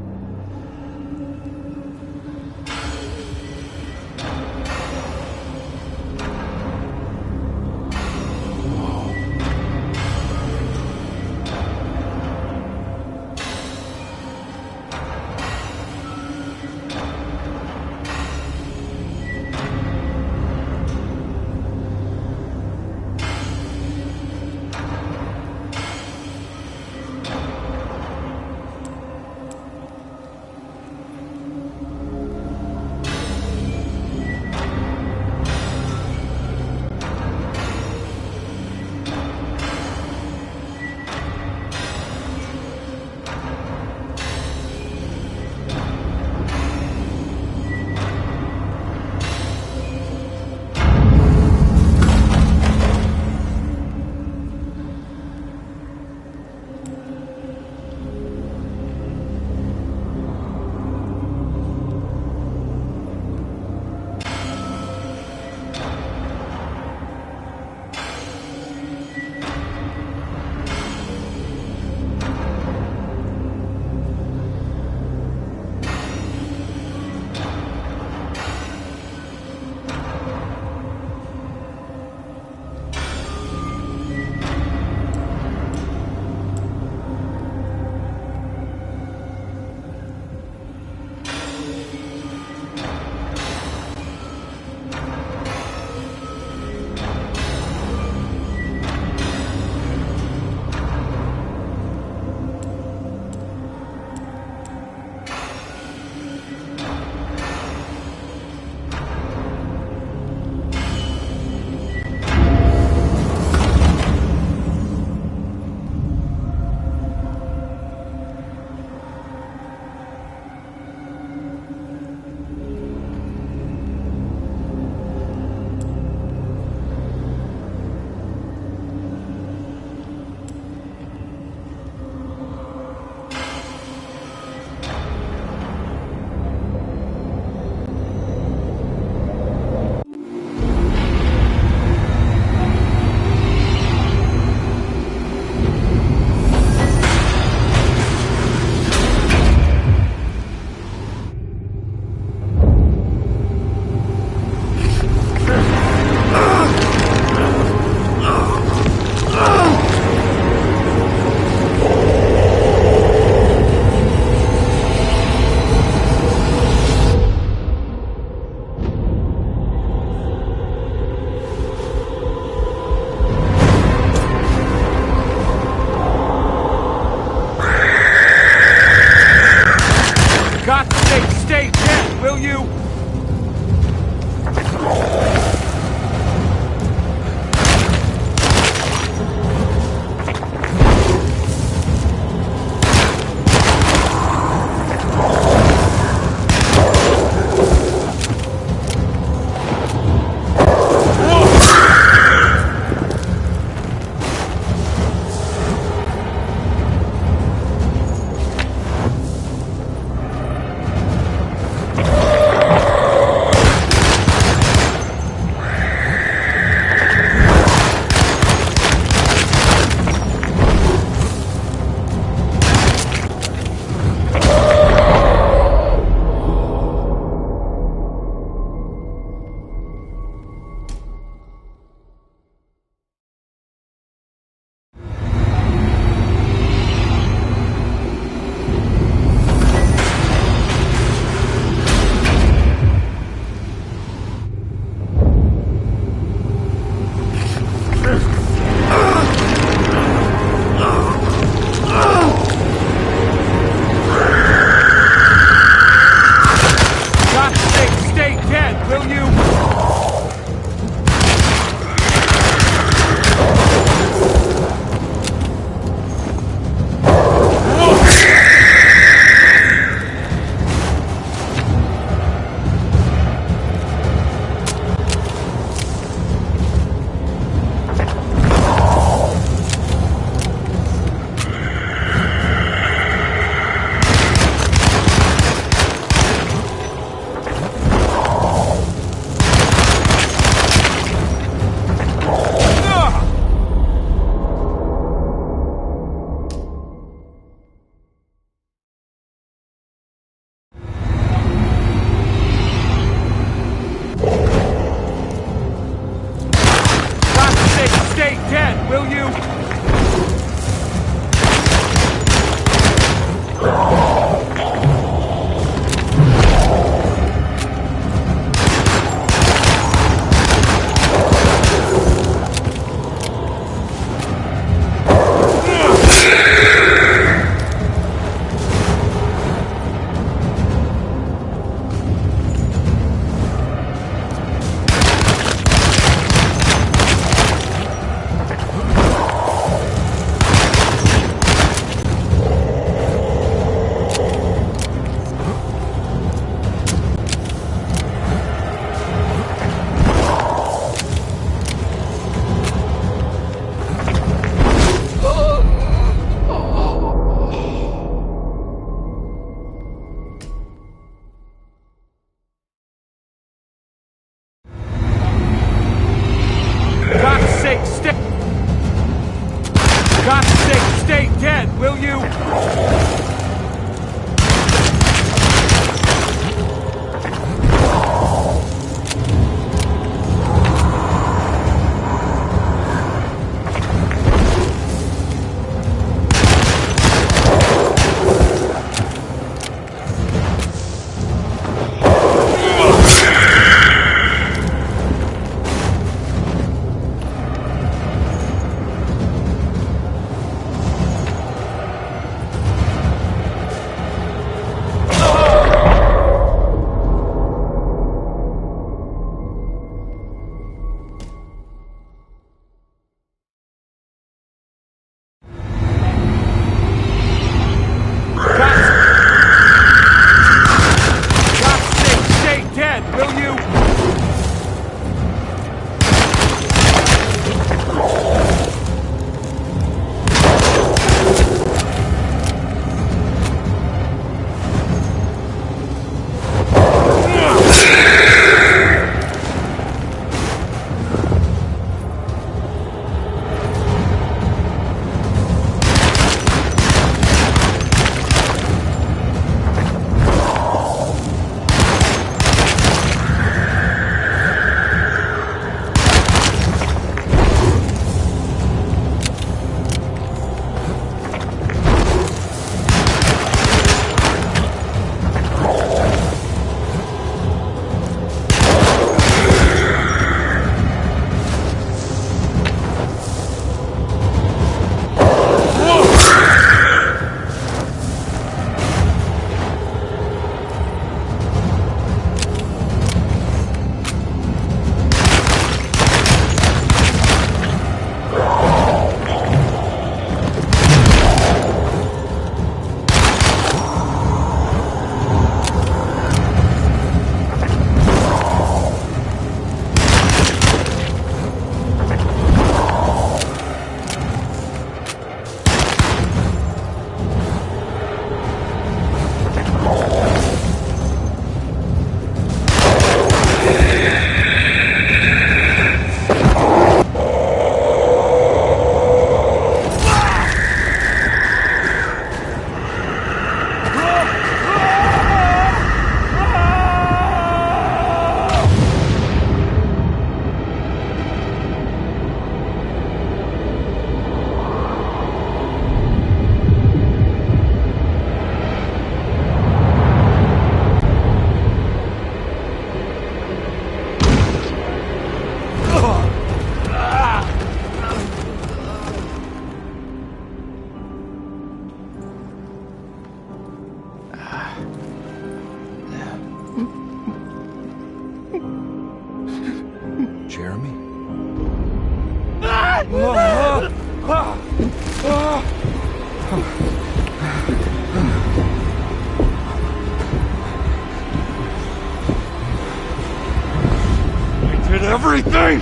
S15: everything?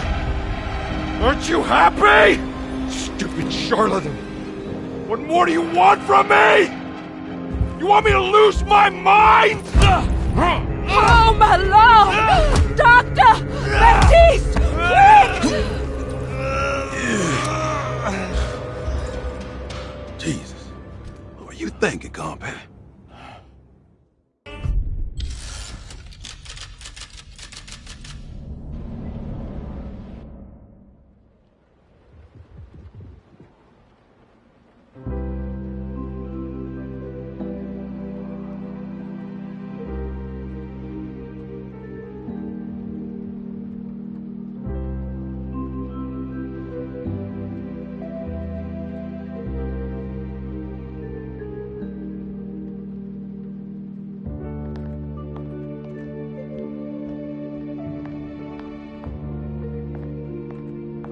S15: Aren't you happy? Stupid charlatan. What more do you want from me? You want me to lose my mind?
S1: Oh, my Lord! Doctor! Baptiste! Quick!
S2: Jesus. What were you thinking, compadre?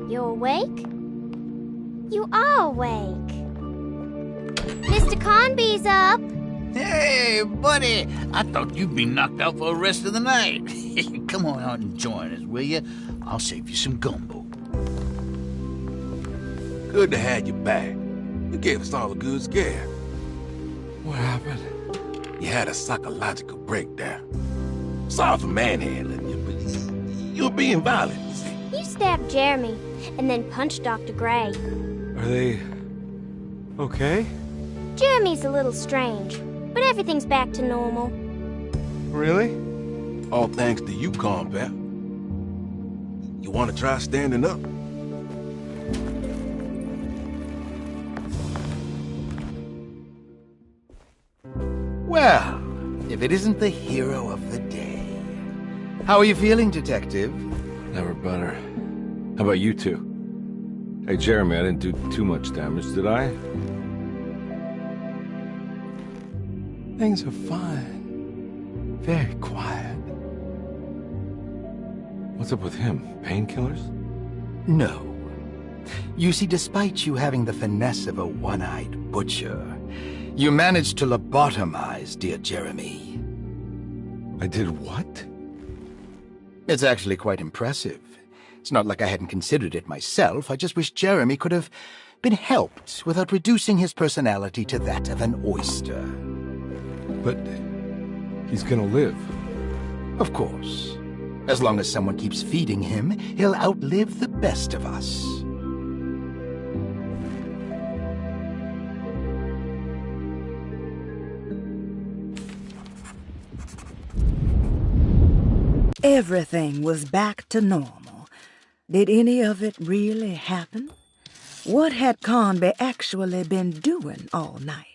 S10: You awake? You are awake. Mr. Conby's up.
S9: Hey, buddy. I thought you'd be knocked out for the rest of the night. Come on out and join us, will you? I'll save you some gumbo.
S2: Good to have you back. You gave us all a good scare.
S8: What happened?
S2: You had a psychological breakdown. Sorry for manhandling you, but you were being violent, you see.
S10: You stabbed Jeremy and then punched Dr. Gray.
S8: Are they okay?
S10: Jeremy's a little strange, but everything's back to normal.
S8: Really?
S2: All thanks to you, compadre. You want to try standing up?
S7: Well, if it isn't the hero of the day. How are you feeling, Detective?
S13: Never better. How about you two? Hey, Jeremy, I didn't do too much damage, did I?
S8: Things are fine. Very quiet.
S13: What's up with him? Painkillers?
S7: No. You see, despite you having the finesse of a one-eyed butcher, you managed to lobotomize dear Jeremy.
S13: I did what?
S7: It's actually quite impressive. It's not like I hadn't considered it myself. I just wish Jeremy could have been helped without reducing his personality to that of an oyster.
S13: But he's gonna live.
S7: Of course. As long as someone keeps feeding him, he'll outlive the best of us.
S3: Everything was back to normal. Did any of it really happen? What had Conby actually been doing all night?